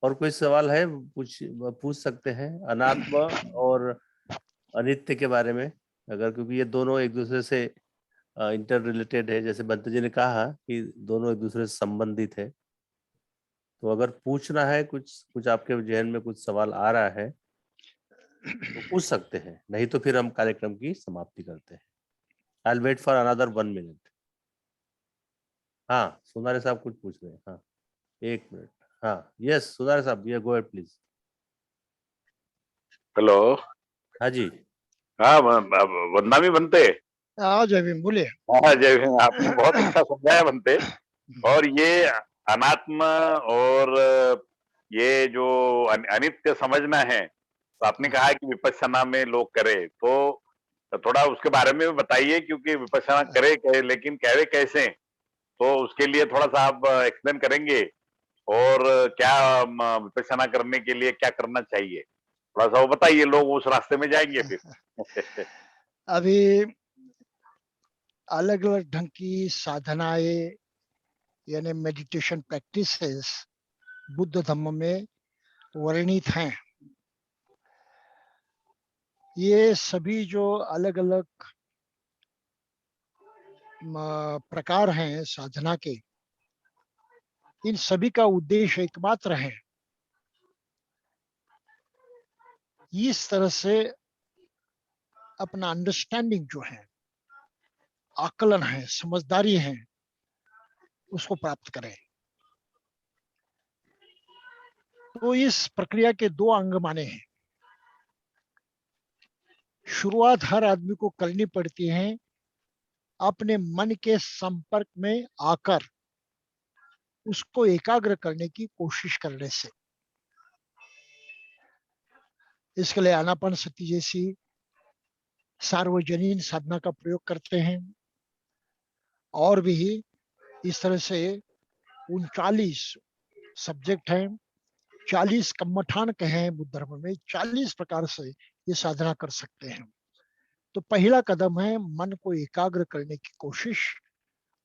और कोई सवाल है, पूछ पूछ सकते हैं अनात्म और अनित्य के बारे में। अगर, क्योंकि ये दोनों एक दूसरे से इंटर रिलेटेड है, जैसे बंते जी ने कहा कि दोनों एक दूसरे से संबंधित है। तो अगर पूछना है, कुछ कुछ आपके जहन में कुछ सवाल आ रहा है, तो पूछ सकते हैं, नहीं तो फिर हम कार्यक्रम की समाप्ति करते हैं। I will wait for another 1 minute. हाँ, सुनारे साहब कुछ पूछ रहे हैं। हाँ, 1 मिनट। हाँ, यस सुनारे साहब, ये गो एट प्लीज। हेलो। हाँ जी। हाँ, वंदना भी बनते। हाँ जय भीम, बोलिए। हाँ जय भीम, आपने बहुत अच्छा समझाया बनते। और ये अनात्म और ये जो अनित्य समझना है, तो आपने कहा कि विपश्यना में लोग करे, तो थोड़ा उसके बारे में भी बताइए, क्योंकि विपश्यना करे लेकिन करे कैसे, तो उसके लिए थोड़ा सा आप एक्सप्लेन करेंगे। और क्या विपश्यना करने के लिए क्या करना चाहिए, थोड़ा सा वो बताइए, लोग उस रास्ते में जाएंगे फिर। अभी अलग अलग ढंग की साधनाएं यानी मेडिटेशन प्रैक्टिसेस बुद्ध धर्म में वर्णित हैं। ये सभी जो अलग अलग प्रकार हैं साधना के, इन सभी का उद्देश्य एकमात्र है, इस तरह से अपना अंडरस्टैंडिंग जो है, आकलन है, समझदारी है, उसको प्राप्त करें। तो इस प्रक्रिया के 2 अंग माने हैं। शुरुआत हर आदमी को करनी पड़ती है अपने मन के संपर्क में आकर उसको एकाग्र करने की कोशिश करने से। इसके लिए आनापान सती जैसी सार्वजनीन साधना का प्रयोग करते हैं। और भी इस तरह से 39 सब्जेक्ट हैं, 40 कम्मठान कहे हैं बुद्ध धर्म में, 40 प्रकार से ये साधना कर सकते हैं। तो पहला कदम है मन को एकाग्र करने की कोशिश,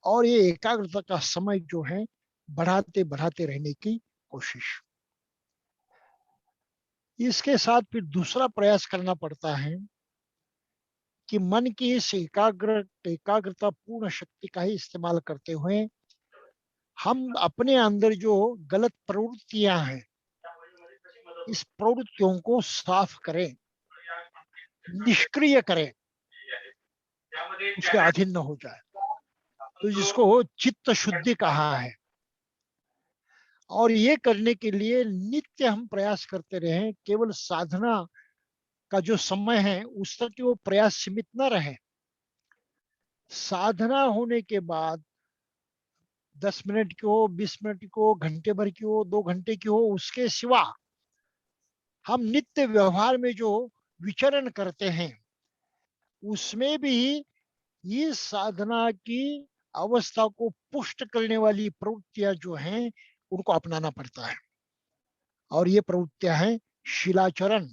और ये एकाग्रता का समय जो है बढ़ाते बढ़ाते रहने की कोशिश। इसके साथ फिर दूसरा प्रयास करना पड़ता है कि मन की इस एकाग्रता पूर्ण शक्ति का ही इस्तेमाल करते हुए हम अपने अंदर जो गलत प्रवृत्तियां हैं, इस प्रवृत्तियों को साफ करें, निष्क्रिय करें, उसके अधीन न हो जाए। तो जिसको चित्त शुद्धि कहा है। और ये करने के लिए नित्य हम प्रयास करते रहें। केवल साधना का जो समय है उस तक वो प्रयास सीमित न रहे। साधना होने के बाद 10 मिनट की हो, 20 मिनट की हो, घंटे भर की हो, 2 घंटे की हो, उसके सिवा हम नित्य व्यवहार में जो विचरण करते हैं उसमें भी इस साधना की अवस्था को पुष्ट करने वाली प्रवृत्तियां जो हैं उनको अपनाना पड़ता है। और ये प्रवृत्तियां हैं शिलाचरण।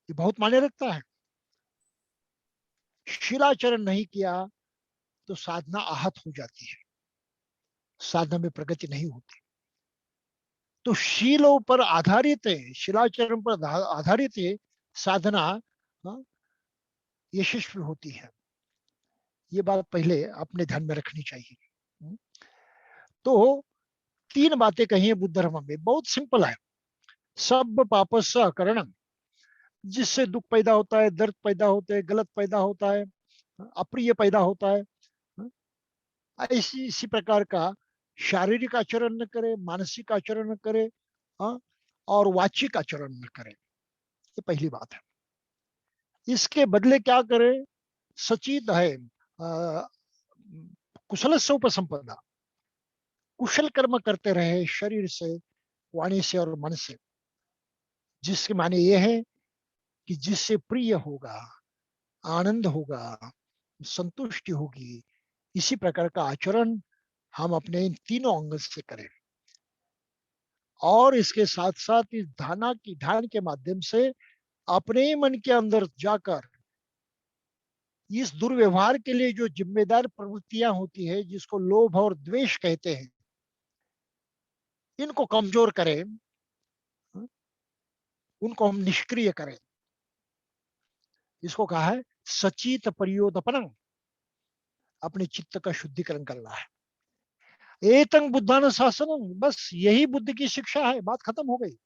ये बहुत मायने रखता है। शिलाचरण नहीं किया तो साधना आहत हो जाती है, साधना में प्रगति नहीं होती। तो शीलों पर आधारित है, शिलाचरण पर आधारित है साधना यशस्वी होती है। ये बात पहले अपने ध्यान में रखनी चाहिए। तो 3 बातें कही है बुद्ध धर्म में, बहुत सिंपल है। सब पापस्य अकरणम, जिससे दुख पैदा होता है, दर्द पैदा होते हैं, गलत पैदा होता है, अप्रिय पैदा होता है। इसी प्रकार का शारीरिक आचरण न करे, मानसिक आचरण न करे, और वाचिक आचरण न करे। ये पहली बात है। इसके बदले क्या करे? सचित है कुशल से उपसंपदा, कुशल कर्म करते रहे शरीर से, वाणी से और मन से। जिसके माने ये है कि जिससे प्रिय होगा, आनंद होगा, संतुष्टि होगी, इसी प्रकार का आचरण हम अपने इन तीनों अंग से करें। और इसके साथ साथ इस ध्यान के माध्यम से अपने ही मन के अंदर जाकर इस दुर्व्यवहार के लिए जो जिम्मेदार प्रवृत्तियां होती है, जिसको लोभ और द्वेष कहते हैं, इनको कमजोर करें, उनको हम निष्क्रिय करें। इसको कहा है सचित परियोदपनं, अपने चित्त का शुद्धिकरण करना है। एतं बुद्धान शासनम, बस यही बुद्ध की शिक्षा है, बात खत्म हो गई।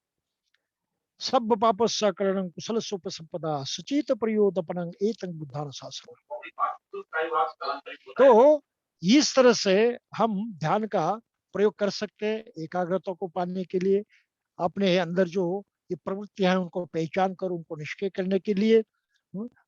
सब पापस्करणं कुशल सुपसंपदा सचित परियोदपनं एतं बुद्धान शासनम। तो इस तरह से हम ध्यान का प्रयोग कर सकते हैं एकाग्रता को पाने के लिए, अपने अंदर जो ये प्रवृत्तियां हैं उनको पहचान कर उनको निष्क्रिय करने के लिए।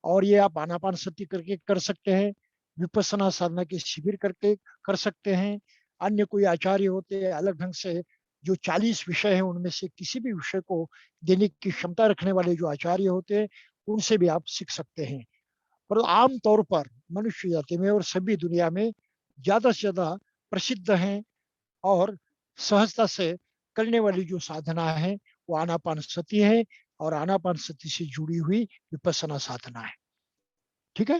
और ये आप आनापान सती करके कर सकते हैं, विपස්සना साधना के शिविर करके कर सकते हैं। अन्य कोई आचार्य होते हैं अलग ढंग से, जो 40 विषय हैं उनमें से किसी भी विषय को देने की क्षमता रखने वाले जो आचार्य होते हैं, उनसे भी आप सीख सकते हैं। पर आम तौर पर मनुष्य जाति में और सभी दुनिया में ज्यादा से ज्यादा प्रसिद्ध हैं और सहजता से करने वाली जो साधना है वो आनापान सती है, और आनापान सती से जुड़ी हुई विपස්සना साधना है। ठीक है?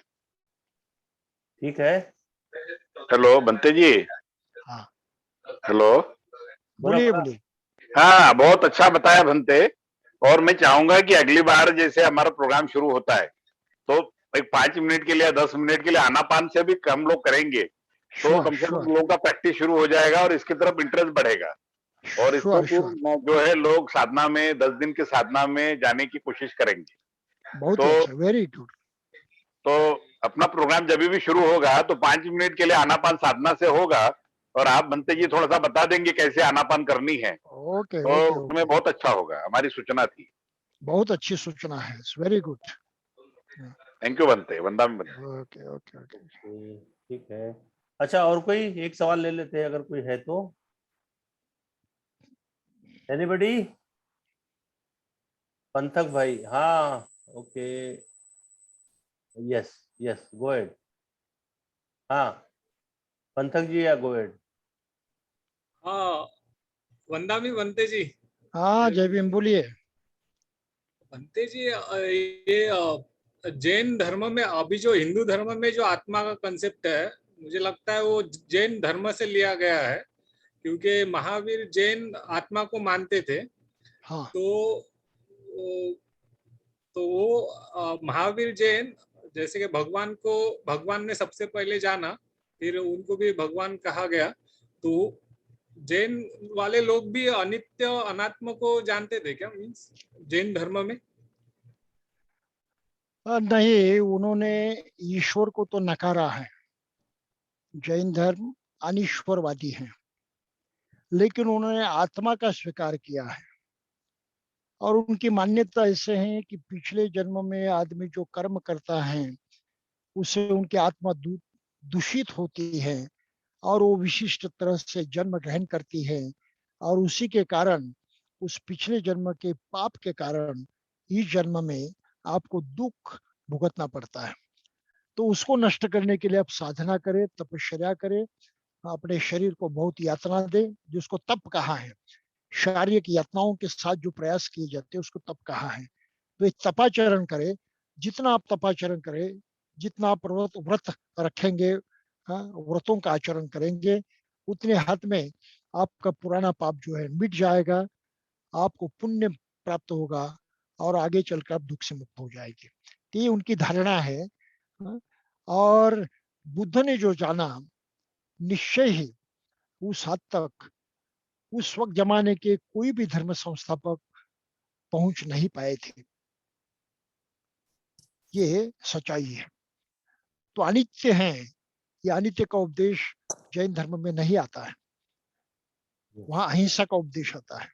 ठीक है। हेलो बंते जी। हाँ, हेलो। बोलिए बोलिए। हाँ, बहुत अच्छा बताया भंते। और मैं चाहूंगा कि अगली बार जैसे हमारा प्रोग्राम शुरू होता है तो एक 5 मिनट के लिए या 10 मिनट के लिए आनापान से भी कम लोग करेंगे तो श्योर कम से कम श्योर लोगों का प्रैक्टिस शुरू हो जाएगा और इसकी तरफ इंटरेस्ट बढ़ेगा। और इसको श्योर फिर श्योर, जो है लोग साधना में 10 दिन की साधना में जाने की कोशिश करेंगे। बहुत ही तो अच्छा, वेरी गुड। तो अपना प्रोग्राम जब भी शुरू होगा तो 5 मिनट के लिए आनापान साधना से होगा और आप बनते जी थोड़ा सा बता देंगे कैसे आनापान करनी है ओके तो ओके उसमें ओके, बहुत अच्छा होगा। हमारी सूचना थी। बहुत अच्छी सूचना है, वेरी गुड। थैंक यू बनते, वंदा में बनते। Okay okay okay. ठीक है। अच्छा, और कोई एक सवाल ले लेते हैं अगर कोई है तो। एनीबडी? पंथक भाई, हाँ, okay, yes, yes, go ahead. हाँ, पंथक जी, या गो अहेड। हाँ, वंदामी बनते जी। हाँ जय भीम, बोलिए। बनते जी, जैन धर्म में, अभी जो हिंदू धर्म में जो आत्मा का कंसेप्ट है, मुझे लगता है वो जैन धर्म से लिया गया है, क्योंकि महावीर जैन आत्मा को मानते थे। हाँ तो वो महावीर जैन, जैसे कि भगवान ने सबसे पहले जाना, फिर उनको भी भगवान कहा गया। तो जैन वाले लोग भी अनित्य अनात्म को जानते थे क्या, मीन्स जैन धर्म में? नहीं, उन्होंने ईश्वर को तो नकारा है। जैन धर्म अनीश्वरवादी है, लेकिन उन्होंने आत्मा का स्वीकार किया है। और उनकी मान्यता ऐसे है कि पिछले जन्म में आदमी जो कर्म करता है उससे उनकी आत्मा दूषित होती है और वो विशिष्ट तरह से जन्म ग्रहण करती है, और उसी के कारण, उस पिछले जन्म के पाप के कारण इस जन्म में आपको दुख भुगतना पड़ता है। तो उसको नष्ट करने के लिए आप साधना करें, तपश्चर्या करें, अपने शरीर को बहुत यातना दे, जिसको तप कहा है। शारीरिक यातनाओं के साथ जो प्रयास किए जाते हैं उसको तप कहा है। तो एक तपाचरण करे, जितना आप तपाचरण करें, जितना आप व्रत रखेंगे, व्रतों का आचरण करेंगे, उतने हद में आपका पुराना पाप जो है मिट जाएगा, आपको पुण्य प्राप्त होगा और आगे चलकर आप दुख से मुक्त हो जाएंगे। तो ये उनकी धारणा है। और बुद्ध ने जो जाना, निश्चय ही उस हद तक उस वक्त जमाने के कोई भी धर्म संस्थापक पहुंच नहीं पाए थे। ये सच्चाई है। तो अनित्य है, ये अनित्य का उपदेश जैन धर्म में नहीं आता है। वहां अहिंसा का उपदेश आता है,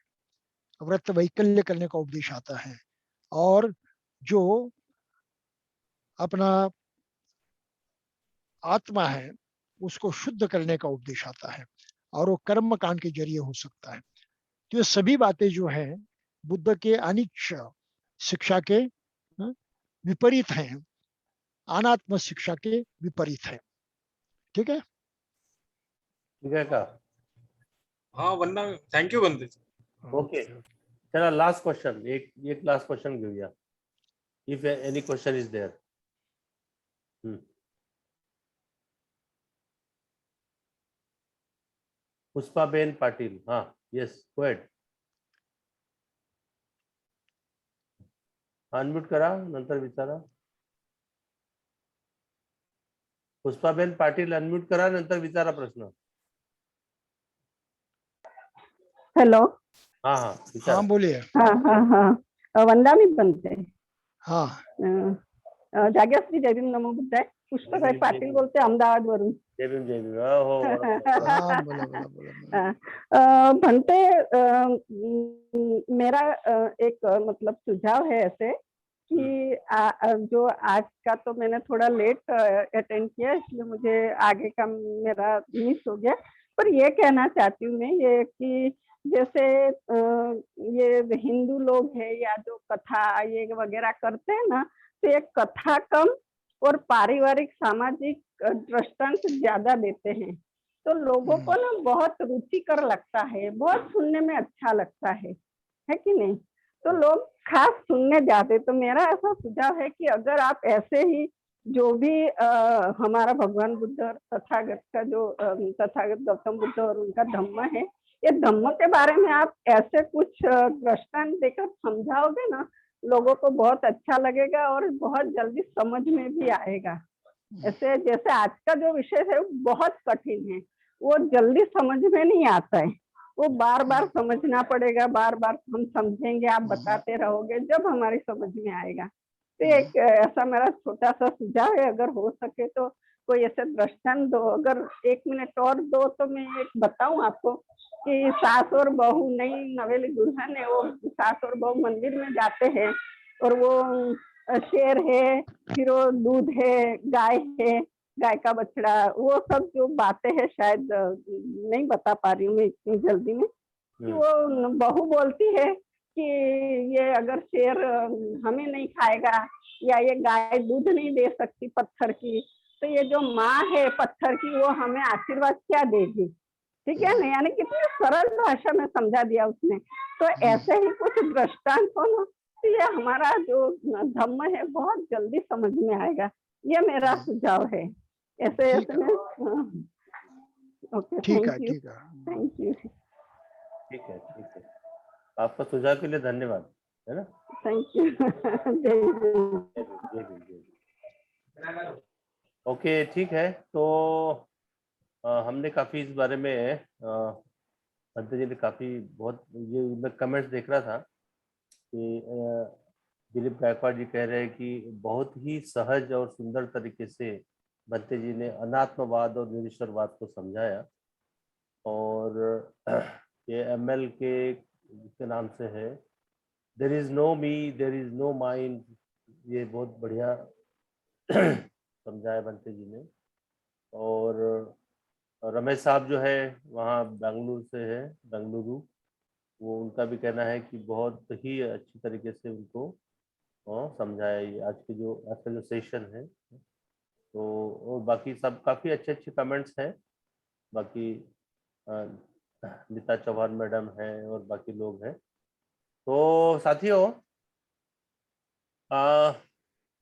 व्रत वैकल्य करने का उपदेश आता है, और जो अपना आत्मा है उसको शुद्ध करने का उपदेश आता है, और वो कर्म कांड के जरिए हो सकता है। तो ये सभी बातें जो है बुद्ध के अनिच्छ शिक्षा के विपरीत हैं, अनात्म शिक्षा के विपरीत है। ठीक है। ठीक है का? हाँ Vandana, thank you Bhante ji. Okay, चला लास्ट क्वेश्चन, एक लास्ट क्वेश्चन गिव या if any question is there. Pushpaben Patil, हाँ यस गो अहेड. अनम्यूट करा, नंतर विचारा. पुष्पाबेन पाटील अनम्यूट करा, नंतर विचारा प्रश्न. हेलो. हाँ हाँ विचारा. हाँ बोलिए. हाँ वंदा मी बनते. हाँ जाग्याश्री जय भीम नमो बुद्धाय. पुष्पाबाई पाटील बोलते अहमदाबाद वरून. जय भीम जय भीम. हो हाँ बोला बोला बोला. भंते, मेरा एक मतलब सुझाव है ऐसे कि जो आज का तो मैंने थोड़ा लेट अटेंड किया, इसलिए मुझे आगे का मेरा मिस हो गया. पर ये कहना चाहती हूँ मैं ये कि जैसे ये हिंदू लोग हैं या जो कथा ये वगैरह करते हैं ना, तो ये कथा कम और पारिवारिक सामाजिक दृष्टांत ज्यादा देते हैं, तो लोगों को ना बहुत रुचिकर लगता है, बहुत सुनने में अच्छा लगता है कि नहीं? तो लोग खास सुनने जाते. तो मेरा ऐसा सुझाव है कि अगर आप ऐसे ही जो भी हमारा भगवान बुद्ध और तथागत का जो तथागत गौतम बुद्ध और उनका धम्म है, ये धम्म के बारे में आप ऐसे कुछ दृष्टांत देकर समझाओगे ना, लोगों को बहुत अच्छा लगेगा और बहुत जल्दी समझ में भी आएगा. ऐसे जैसे आज का जो विषय है वो बहुत कठिन है, वो जल्दी समझ में नहीं आता है, वो बार बार समझना पड़ेगा, बार बार हम समझेंगे, आप बताते रहोगे, जब हमारी समझ में आएगा. तो एक ऐसा मेरा छोटा सा सुझाव है, अगर हो सके तो कोई ऐसे दृष्टांत दो. अगर 1 मिनट और दो तो मैं एक बताऊं आपको कि सास और बहू, नई नवेली दुल्हन है, वो सास और बहू मंदिर में जाते हैं और वो शेर है, फिर वो दूध है, गाय है, गाय का बछड़ा, वो सब जो बातें हैं शायद नहीं बता पा रही हूँ मैं इतनी जल्दी में. कि वो बहू बोलती है कि ये अगर शेर हमें नहीं खाएगा या ये गाय दूध नहीं दे सकती पत्थर की, तो ये जो माँ है पत्थर की वो हमें आशीर्वाद क्या देगी. ठीक है ना? यानी कितनी सरल भाषा में समझा दिया उसने. तो ऐसे ही कुछ दृष्टांत हो ना, तो ये हमारा जो धम्म है बहुत जल्दी समझ में आएगा. ये मेरा सुझाव है. ऐसे ऐसे में. ओके, ठीक है. Thank you. ठीक है. Thank you. ठीक है ठीक है. आपका सुझाव के लिए धन्यवाद, है ना. Thank you. जय हिंद. जय भीम जय भीम. ओके ठीक है. तो हमने काफी इस बारे में पंत जी ने काफी बहुत, ये मैं कमेंट्स देख रहा था कि दिलीप गायकवाड़ जी कह रहे हैं कि बहुत ही सहज और सुंदर तरीके से बंते जी ने अनात्मवाद और निरीश्वरवाद को समझाया. और ये ML के नाम से है, there is no me, there is no mind. ये बहुत बढ़िया समझाया बंते जी ने. और रमेश साहब जो है वहाँ बेंगलुरु से है, बेंगलुरु, वो उनका भी कहना है कि बहुत ही अच्छी तरीके से उनको समझाया ये आज का जो सेशन है. तो और बाकी सब काफ़ी अच्छे अच्छे कमेंट्स हैं. बाकी नीता चौहान मैडम हैं और बाकी लोग हैं. तो साथियों,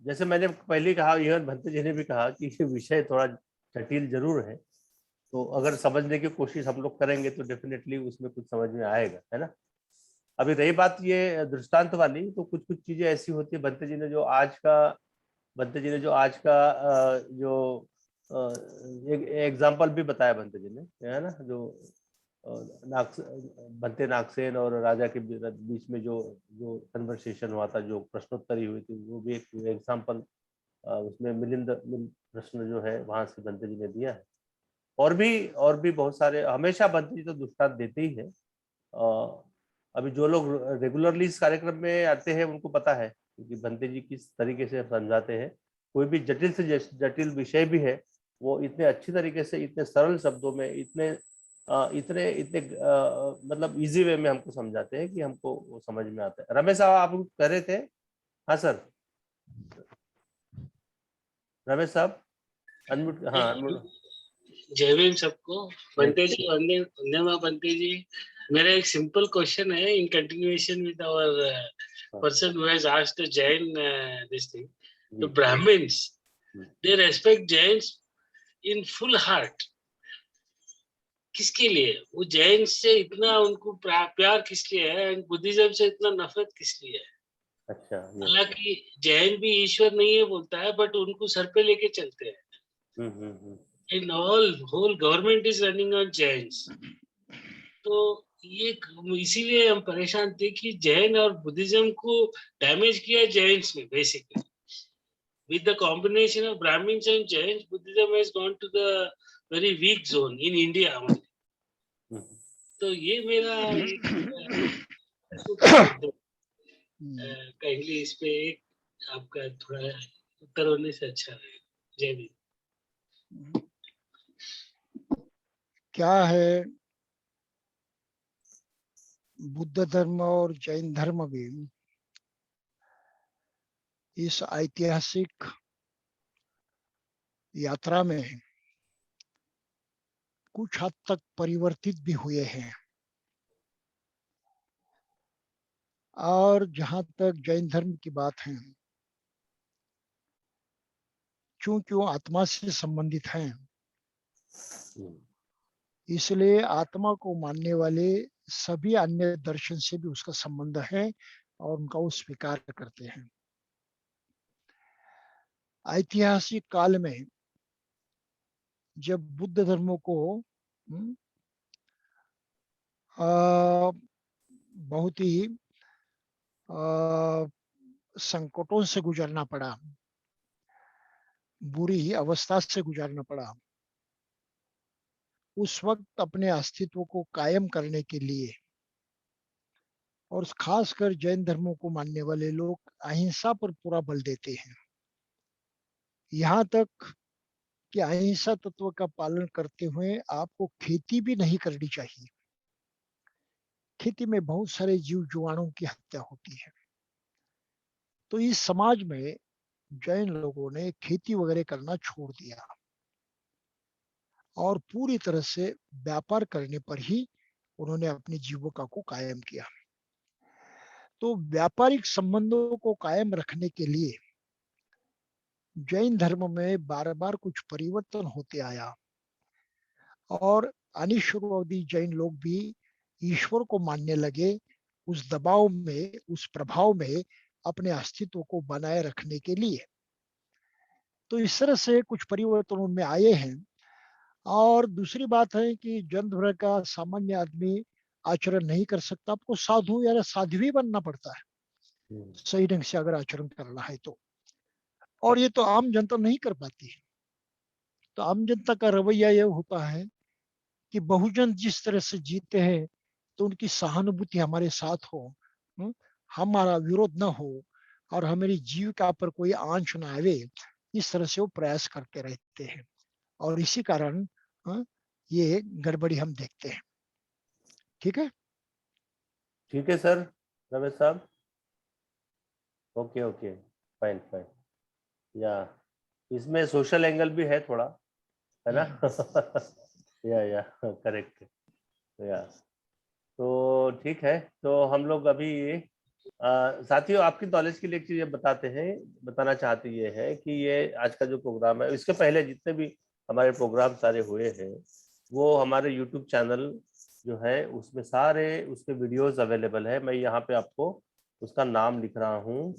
जैसे मैंने पहले कहा, इवन भंते जी ने भी कहा कि ये विषय थोड़ा जटिल जरूर है. तो अगर समझने की कोशिश हम लोग करेंगे तो डेफिनेटली उसमें कुछ समझ में आएगा, है ना. अभी रही बात ये दृष्टांत वाली, तो कुछ कुछ चीजें ऐसी होती है बंते जी ने जो आज का जो एक एग्जाम्पल भी बताया बंते जी ने, है ना, जो भंते नागसेन और राजा के बीच में जो जो कन्वर्सेशन हुआ था, जो प्रश्नोत्तरी हुई थी, वो भी एक एग्जाम्पल उसमें मिलिंद प्रश्न जो है वहां से भंते जी ने दिया है। और भी बहुत सारे, हमेशा भंते जी तो दृष्टांत देते ही है। अभी जो लोग रेगुलरली इस कार्यक्रम में आते हैं उनको पता है कि भंते जी किस तरीके से समझाते हैं। कोई भी जटिल से जटिल विषय भी है, वो इतने अच्छी तरीके से, इतने सरल शब्दों में, इतने इतने इतने मतलब इजी वे में हमको समझाते हैं कि हमको वो समझ में आता है। रमेश साहब, आप कह रहे थे? हाँ सर, रमेश साहब अनम्यूट। हाँ अनम्यूट। जय भीम सबको। बनते जी, वंदे वंदे मां बनते जी। मेरा एक सिंपल क्वेश्चन है in continuation with our person who has asked Jain this thing. The Brahmins they respect Jains in full heart. किसके लिए? वो जैन से इतना उनको प्यार किस लिए है, एंड बुद्धिज्म से इतना नफरत किस लिए है? अच्छा, हालांकि जैन भी ईश्वर नहीं है बोलता है, बट उनको सर पे लेके चलते हैं। In whole government is running on Jains. तो ये इसीलिए हम परेशान थे कि जैन और बुद्धिज्म को डैमेज किया जैन्स ने basically. With the combination of Brahmins and Jains, Buddhism has gone to the very weak zone in India only. तो ये मेरा काइंडली इस पे एक आपका थोड़ा उत्तर होने से अच्छा रहेगा। जय भीम। क्या है, बुद्ध धर्म और जैन धर्म भी इस ऐतिहासिक यात्रा में कुछ हद तक परिवर्तित भी हुए हैं। और जहां तक जैन धर्म की बात है, चूंकि वो आत्मा से संबंधित हैं, इसलिए आत्मा को मानने वाले सभी अन्य दर्शन से भी उसका संबंध है और उनका वो स्वीकार करते हैं। ऐतिहासिक काल में जब बुद्ध धर्म को बहुत ही संकटों से गुजरना पड़ा, बुरी अवस्था से गुजरना पड़ा, उस वक्त अपने अस्तित्व को कायम करने के लिए, और खासकर जैन धर्मों को मानने वाले लोग अहिंसा पर पूरा बल देते हैं। यहाँ तक कि अहिंसा तत्व का पालन करते हुए आपको खेती भी नहीं करनी चाहिए। खेती में बहुत सारे जीव जीवाणुओं की हत्या होती है। तो इस समाज में जैन लोगों ने खेती वगैरह करना छोड़ दिया और पूरी तरह से व्यापार करने पर ही उन्होंने अपनी जीविका को कायम किया। तो व्यापारिक संबंधों को कायम रखने के लिए जैन धर्म में बार बार कुछ परिवर्तन होते आया और अनिश्वरवादी जैन लोग भी ईश्वर को मानने लगे, उस दबाव में, उस प्रभाव में अपने अस्तित्व को बनाए रखने के लिए। तो इस तरह से कुछ परिवर्तन उनमें आए हैं। और दूसरी बात है कि जैन धर्म का सामान्य आदमी आचरण नहीं कर सकता, आपको साधु या साध्वी बनना पड़ता है सही ढंग से अगर आचरण करना है तो। और ये तो आम जनता नहीं कर पाती है। तो आम जनता का रवैया यह होता है कि बहुजन जिस तरह से जीते हैं तो उनकी सहानुभूति हमारे साथ हो, हमारा विरोध न हो और हमारी जीविका पर कोई आंच न आवे, इस तरह से वो प्रयास करते रहते हैं। और इसी कारण ये गड़बड़ी हम देखते हैं। ठीक है, ठीक है सर, रमेश साहब। Okay okay, fine fine. या इसमें सोशल एंगल भी है थोड़ा, है ना? या करेक्ट। या तो ठीक है, तो हम लोग अभी साथियों आपकी नॉलेज के लिए एक चीज बताना चाहते ये है कि ये आज का जो प्रोग्राम है, इसके पहले जितने भी हमारे प्रोग्राम सारे हुए हैं वो हमारे यूट्यूब चैनल जो है उसमें सारे उसके वीडियोस अवेलेबल है। मैं यहाँ पे आपको उसका नाम लिख रहा हूँ,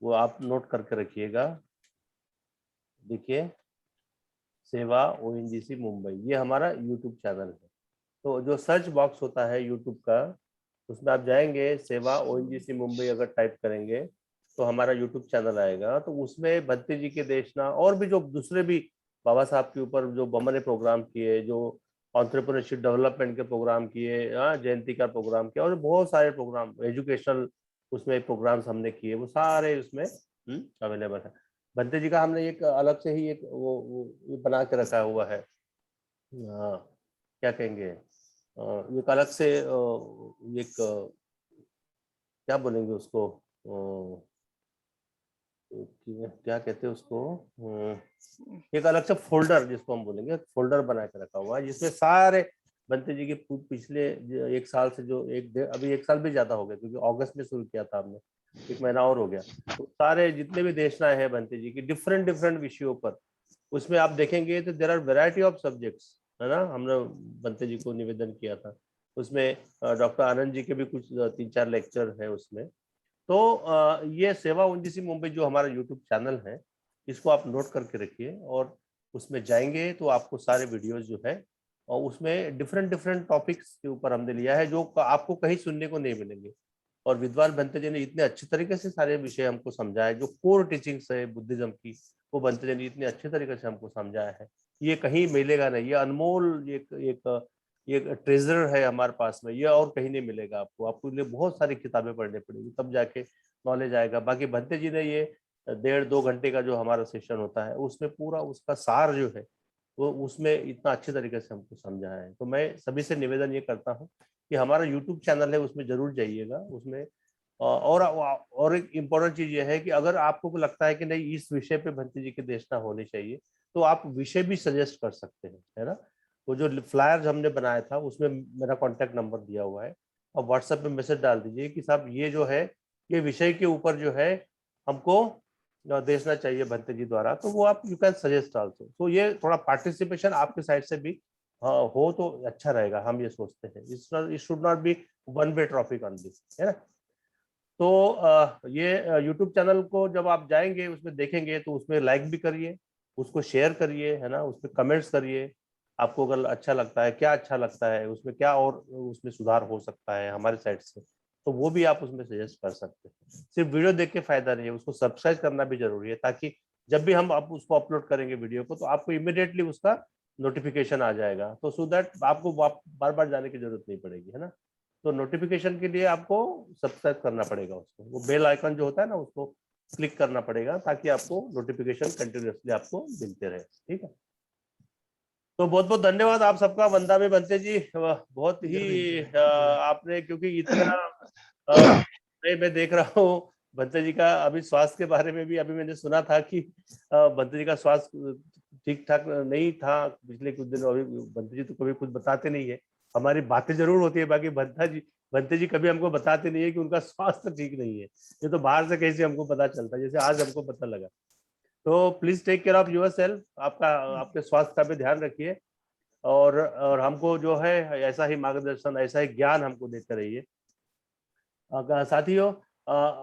वो आप नोट करके रखिएगा। देखिए, सेवा ONGC मुंबई, ये हमारा यूट्यूब चैनल है। तो जो सर्च बॉक्स होता है यूट्यूब का, उसमें आप जाएंगे, सेवा ONGC मुंबई अगर टाइप करेंगे तो हमारा यूट्यूब चैनल आएगा। तो उसमें भंते जी के देशना और भी जो दूसरे भी बाबा साहब के ऊपर जो बमन ने प्रोग्राम किए, जो एंटरप्रेन्योरशिप डेवलपमेंट के प्रोग्राम किए, जयंती का प्रोग्राम किया, और बहुत सारे प्रोग्राम एजुकेशनल उसमें प्रोग्राम्स हमने किए, वो सारे उसमें अवेलेबल है। भंते जी का हमने एक अलग से ही एक वो बना के रखा हुआ है, क्या कहेंगे, एक अलग से एक क्या बोलेंगे उसको, क्या कहते हैं उसको, एक अलग से फोल्डर जिसको हम बोलेंगे, फोल्डर बना के रखा हुआ है जिसमें सारे भंते जी के पिछले 1 साल से जो अभी 1 साल भी ज्यादा हो गया क्योंकि अगस्त में शुरू किया था हमने, 1 महीना और हो गया। तो सारे जितने भी देशनाएं हैं भंते जी की डिफरेंट डिफरेंट विषयों पर, उसमें आप देखेंगे तो there are variety of subjects, है ना। हमने भंते जी को निवेदन किया था, उसमें डॉक्टर आनंद जी के भी कुछ 3-4 लेक्चर है उसमें। तो ये सेवा ONGC मुंबई जो हमारा यूट्यूब चैनल है, इसको आप नोट करके रखिए, और उसमें जाएंगे तो आपको सारे वीडियोस जो है, और उसमें डिफरेंट डिफरेंट टॉपिक्स के ऊपर हमने लिया है जो आपको कहीं सुनने को नहीं मिलेंगे। और विद्वान भंते जी ने इतने अच्छे तरीके से सारे विषय हमको समझाया, जो कोर टीचिंग्स है बुद्धिज्म की, वो भंते जी ने इतने अच्छे तरीके से हमको समझाया है। ये कहीं मिलेगा नहीं, ये अनमोल एक ट्रेजर है हमारे पास में, ये और कहीं नहीं मिलेगा आपको। आपको लिए बहुत सारी किताबें पढ़नी पड़ेगी तब जाके नॉलेज आएगा। बाकी भंते जी ने ये 1.5-2 घंटे का जो हमारा सेशन होता है, उसमें पूरा उसका सार जो है वो उसमें इतना अच्छे तरीके से हमको समझाया है। तो मैं सभी से निवेदन ये करता हूँ कि हमारा यूट्यूब चैनल है उसमें जरूर जाइएगा। उसमें और एक इम्पोर्टेंट चीज ये है कि अगर आपको लगता है कि नहीं इस विषय पे भंते जी की देशना होनी चाहिए, तो आप विषय भी सजेस्ट कर सकते हैं, है ना। वो जो फ्लायर्स हमने बनाया था उसमें मेरा कॉन्टैक्ट नंबर दिया हुआ है, और व्हाट्सएप पे मैसेज डाल दीजिए कि साहब ये जो है, ये विषय के ऊपर जो है हमको देशना चाहिए भंते जी द्वारा, तो वो आप यू कैन सजेस्ट आल्सो। तो ये थोड़ा पार्टिसिपेशन आपके साइड से भी हो तो अच्छा रहेगा, हम ये सोचते हैं। It should not be one way traffic only, है ना। तो ये यूट्यूब चैनल को जब आप जाएंगे उसमें देखेंगे तो उसमें लाइक भी करिए, उसको शेयर करिए, है ना, उसमें कमेंट्स करिए। आपको अगर अच्छा लगता है, क्या अच्छा लगता है उसमें, क्या और उसमें सुधार हो सकता है हमारे साइड से, तो वो भी आप उसमें सजेस्ट कर सकते हैं। सिर्फ वीडियो देख के फायदा नहीं है, उसको सब्सक्राइब करना भी जरूरी है, ताकि जब भी हम आप उसको अपलोड करेंगे वीडियो को, तो आपको इमिडिएटली उसका नोटिफिकेशन आ जाएगा, तो सो दैट आपको बार बार जाने की जरूरत नहीं पड़ेगी, है ना। तो नोटिफिकेशन के लिए आपको सब्सक्राइब करना पड़ेगा, उसको वो बेल आइकन जो होता है ना उसको क्लिक करना पड़ेगा, ताकि आपको नोटिफिकेशन कंटिन्यूअसली आपको मिलते रहे, ठीक है। तो बहुत बहुत धन्यवाद आप सबका। वंदा में भंते जी, बहुत ही आपने, क्योंकि इतना मैं देख रहा हूँ भंते जी का अभी स्वास्थ्य के बारे में भी, अभी मैंने सुना था कि भंते जी का स्वास्थ्य ठीक ठाक नहीं था पिछले कुछ दिनों। अभी भंते जी तो कभी कुछ बताते नहीं है, हमारी बातें जरूर होती है, बाकी भंते जी कभी हमको बताते नहीं है कि उनका स्वास्थ्य ठीक नहीं है। ये तो बाहर से कैसे हमको पता चलता है, जैसे आज हमको पता लगा। तो please take care of yourself, आपके स्वास्थ्य का भी ध्यान रखिए, और हमको जो है ऐसा ही मार्गदर्शन, ऐसा ही ज्ञान हमको देते रहिए। साथियों,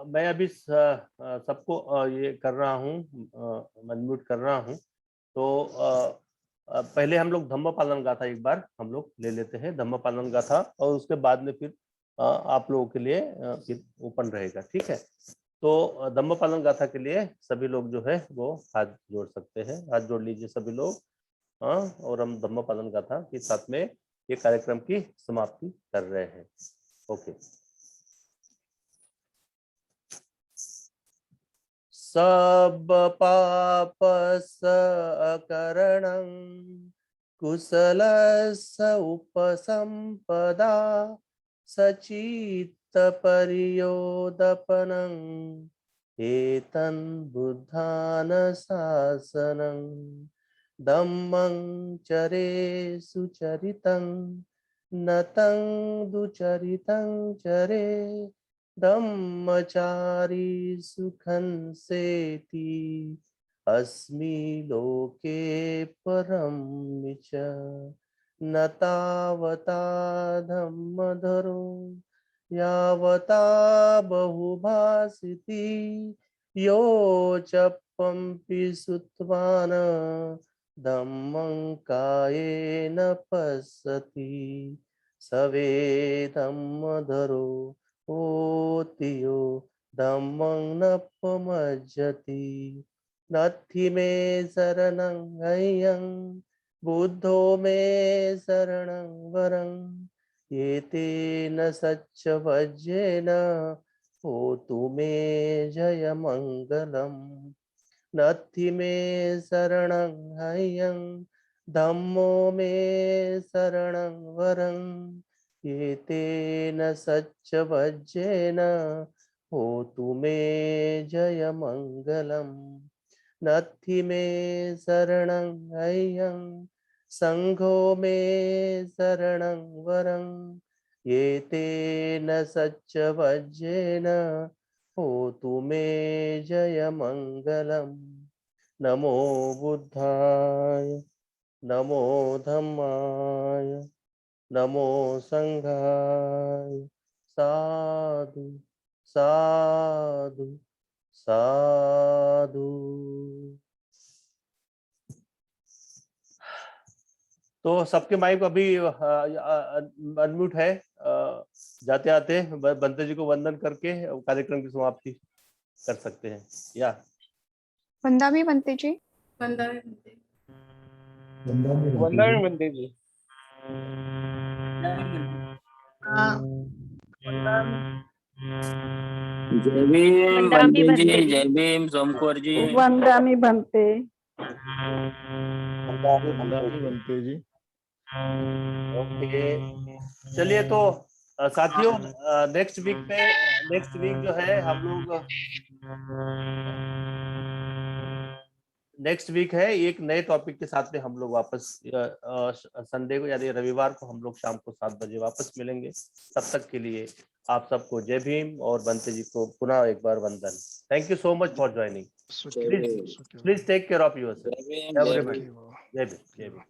मैं अभी सबको ये कर रहा हूँ, अनम्यूट कर रहा हूँ। तो पहले हम लोग धम्म पालन गाथा एक बार हम लोग ले लेते हैं, धम्म पालन गाथा, और उसके बाद में फिर आप लोगों के लिए फिर ओपन रहेगा, ठीक है। तो धम्म पालन गाथा के लिए सभी लोग जो है वो हाथ जोड़ सकते हैं, हाथ जोड़ लीजिए सभी लोग। और हम धम्म पालन गाथा के साथ में ये कार्यक्रम की समाप्ति कर रहे हैं। ओके। सब पाप सकरणं कुशलस्य उपसंपदा सचित्त परियोदपनं एतं बुद्धान शासनं धम्मं चरे सुचरितं नतं दुचरितं चरे ब्रह्मचारी सुखं सेति अस्मि लोके परम च न तावता धम्मधरो यावता बहुभाषिति यो चप्पम्पि सुत्वान धम्मं कायेन पश्यति सवेदं मधुरो ओतियो धम्मं नपमज्जति नत्थि मे शरणं अय्यं बुद्धो मे शरणं वरं एतेन सच्चवज्जेन होतु मे जयमङ्गलम् नत्थि मे शरणं अय्यं धम्मो मे शरणं वरं एतेन सच्चवज्जेन होतु मे जयमङ्गलम् नत्थि मे शरणं अय्यं संघो मे शरणं वरं एतेन सच्चवज्जेन होतु मे जयमङ्गलम् नमो बुद्धाय नमो धम्माय नमो संघाय साधु साधु साधु। तो सबके माइक अभी अनम्यूट है। जाते आते बंते जी को वंदन करके कार्यक्रम की समाप्ति कर सकते हैं। या वंदामी बनते जी। वंदन बनते जी। जय भीम वंदामी बंते जी, बनते जी। जय भीम सोमकुमार जी। वंदामी बनते। वंदामी बनते जी। ओके, चलिए तो साथियों नेक्स्ट वीक जो है हम लोग नेक्स्ट वीक है एक नए टॉपिक के साथ में हम लोग वापस संडे को यानी रविवार को हम लोग शाम को 7 बजे वापस मिलेंगे। तब तक के लिए आप सबको जय भीम और बंते जी को पुनः एक बार वंदन। Thank you so much for joining. Please take care of yourself everybody. जय भीम।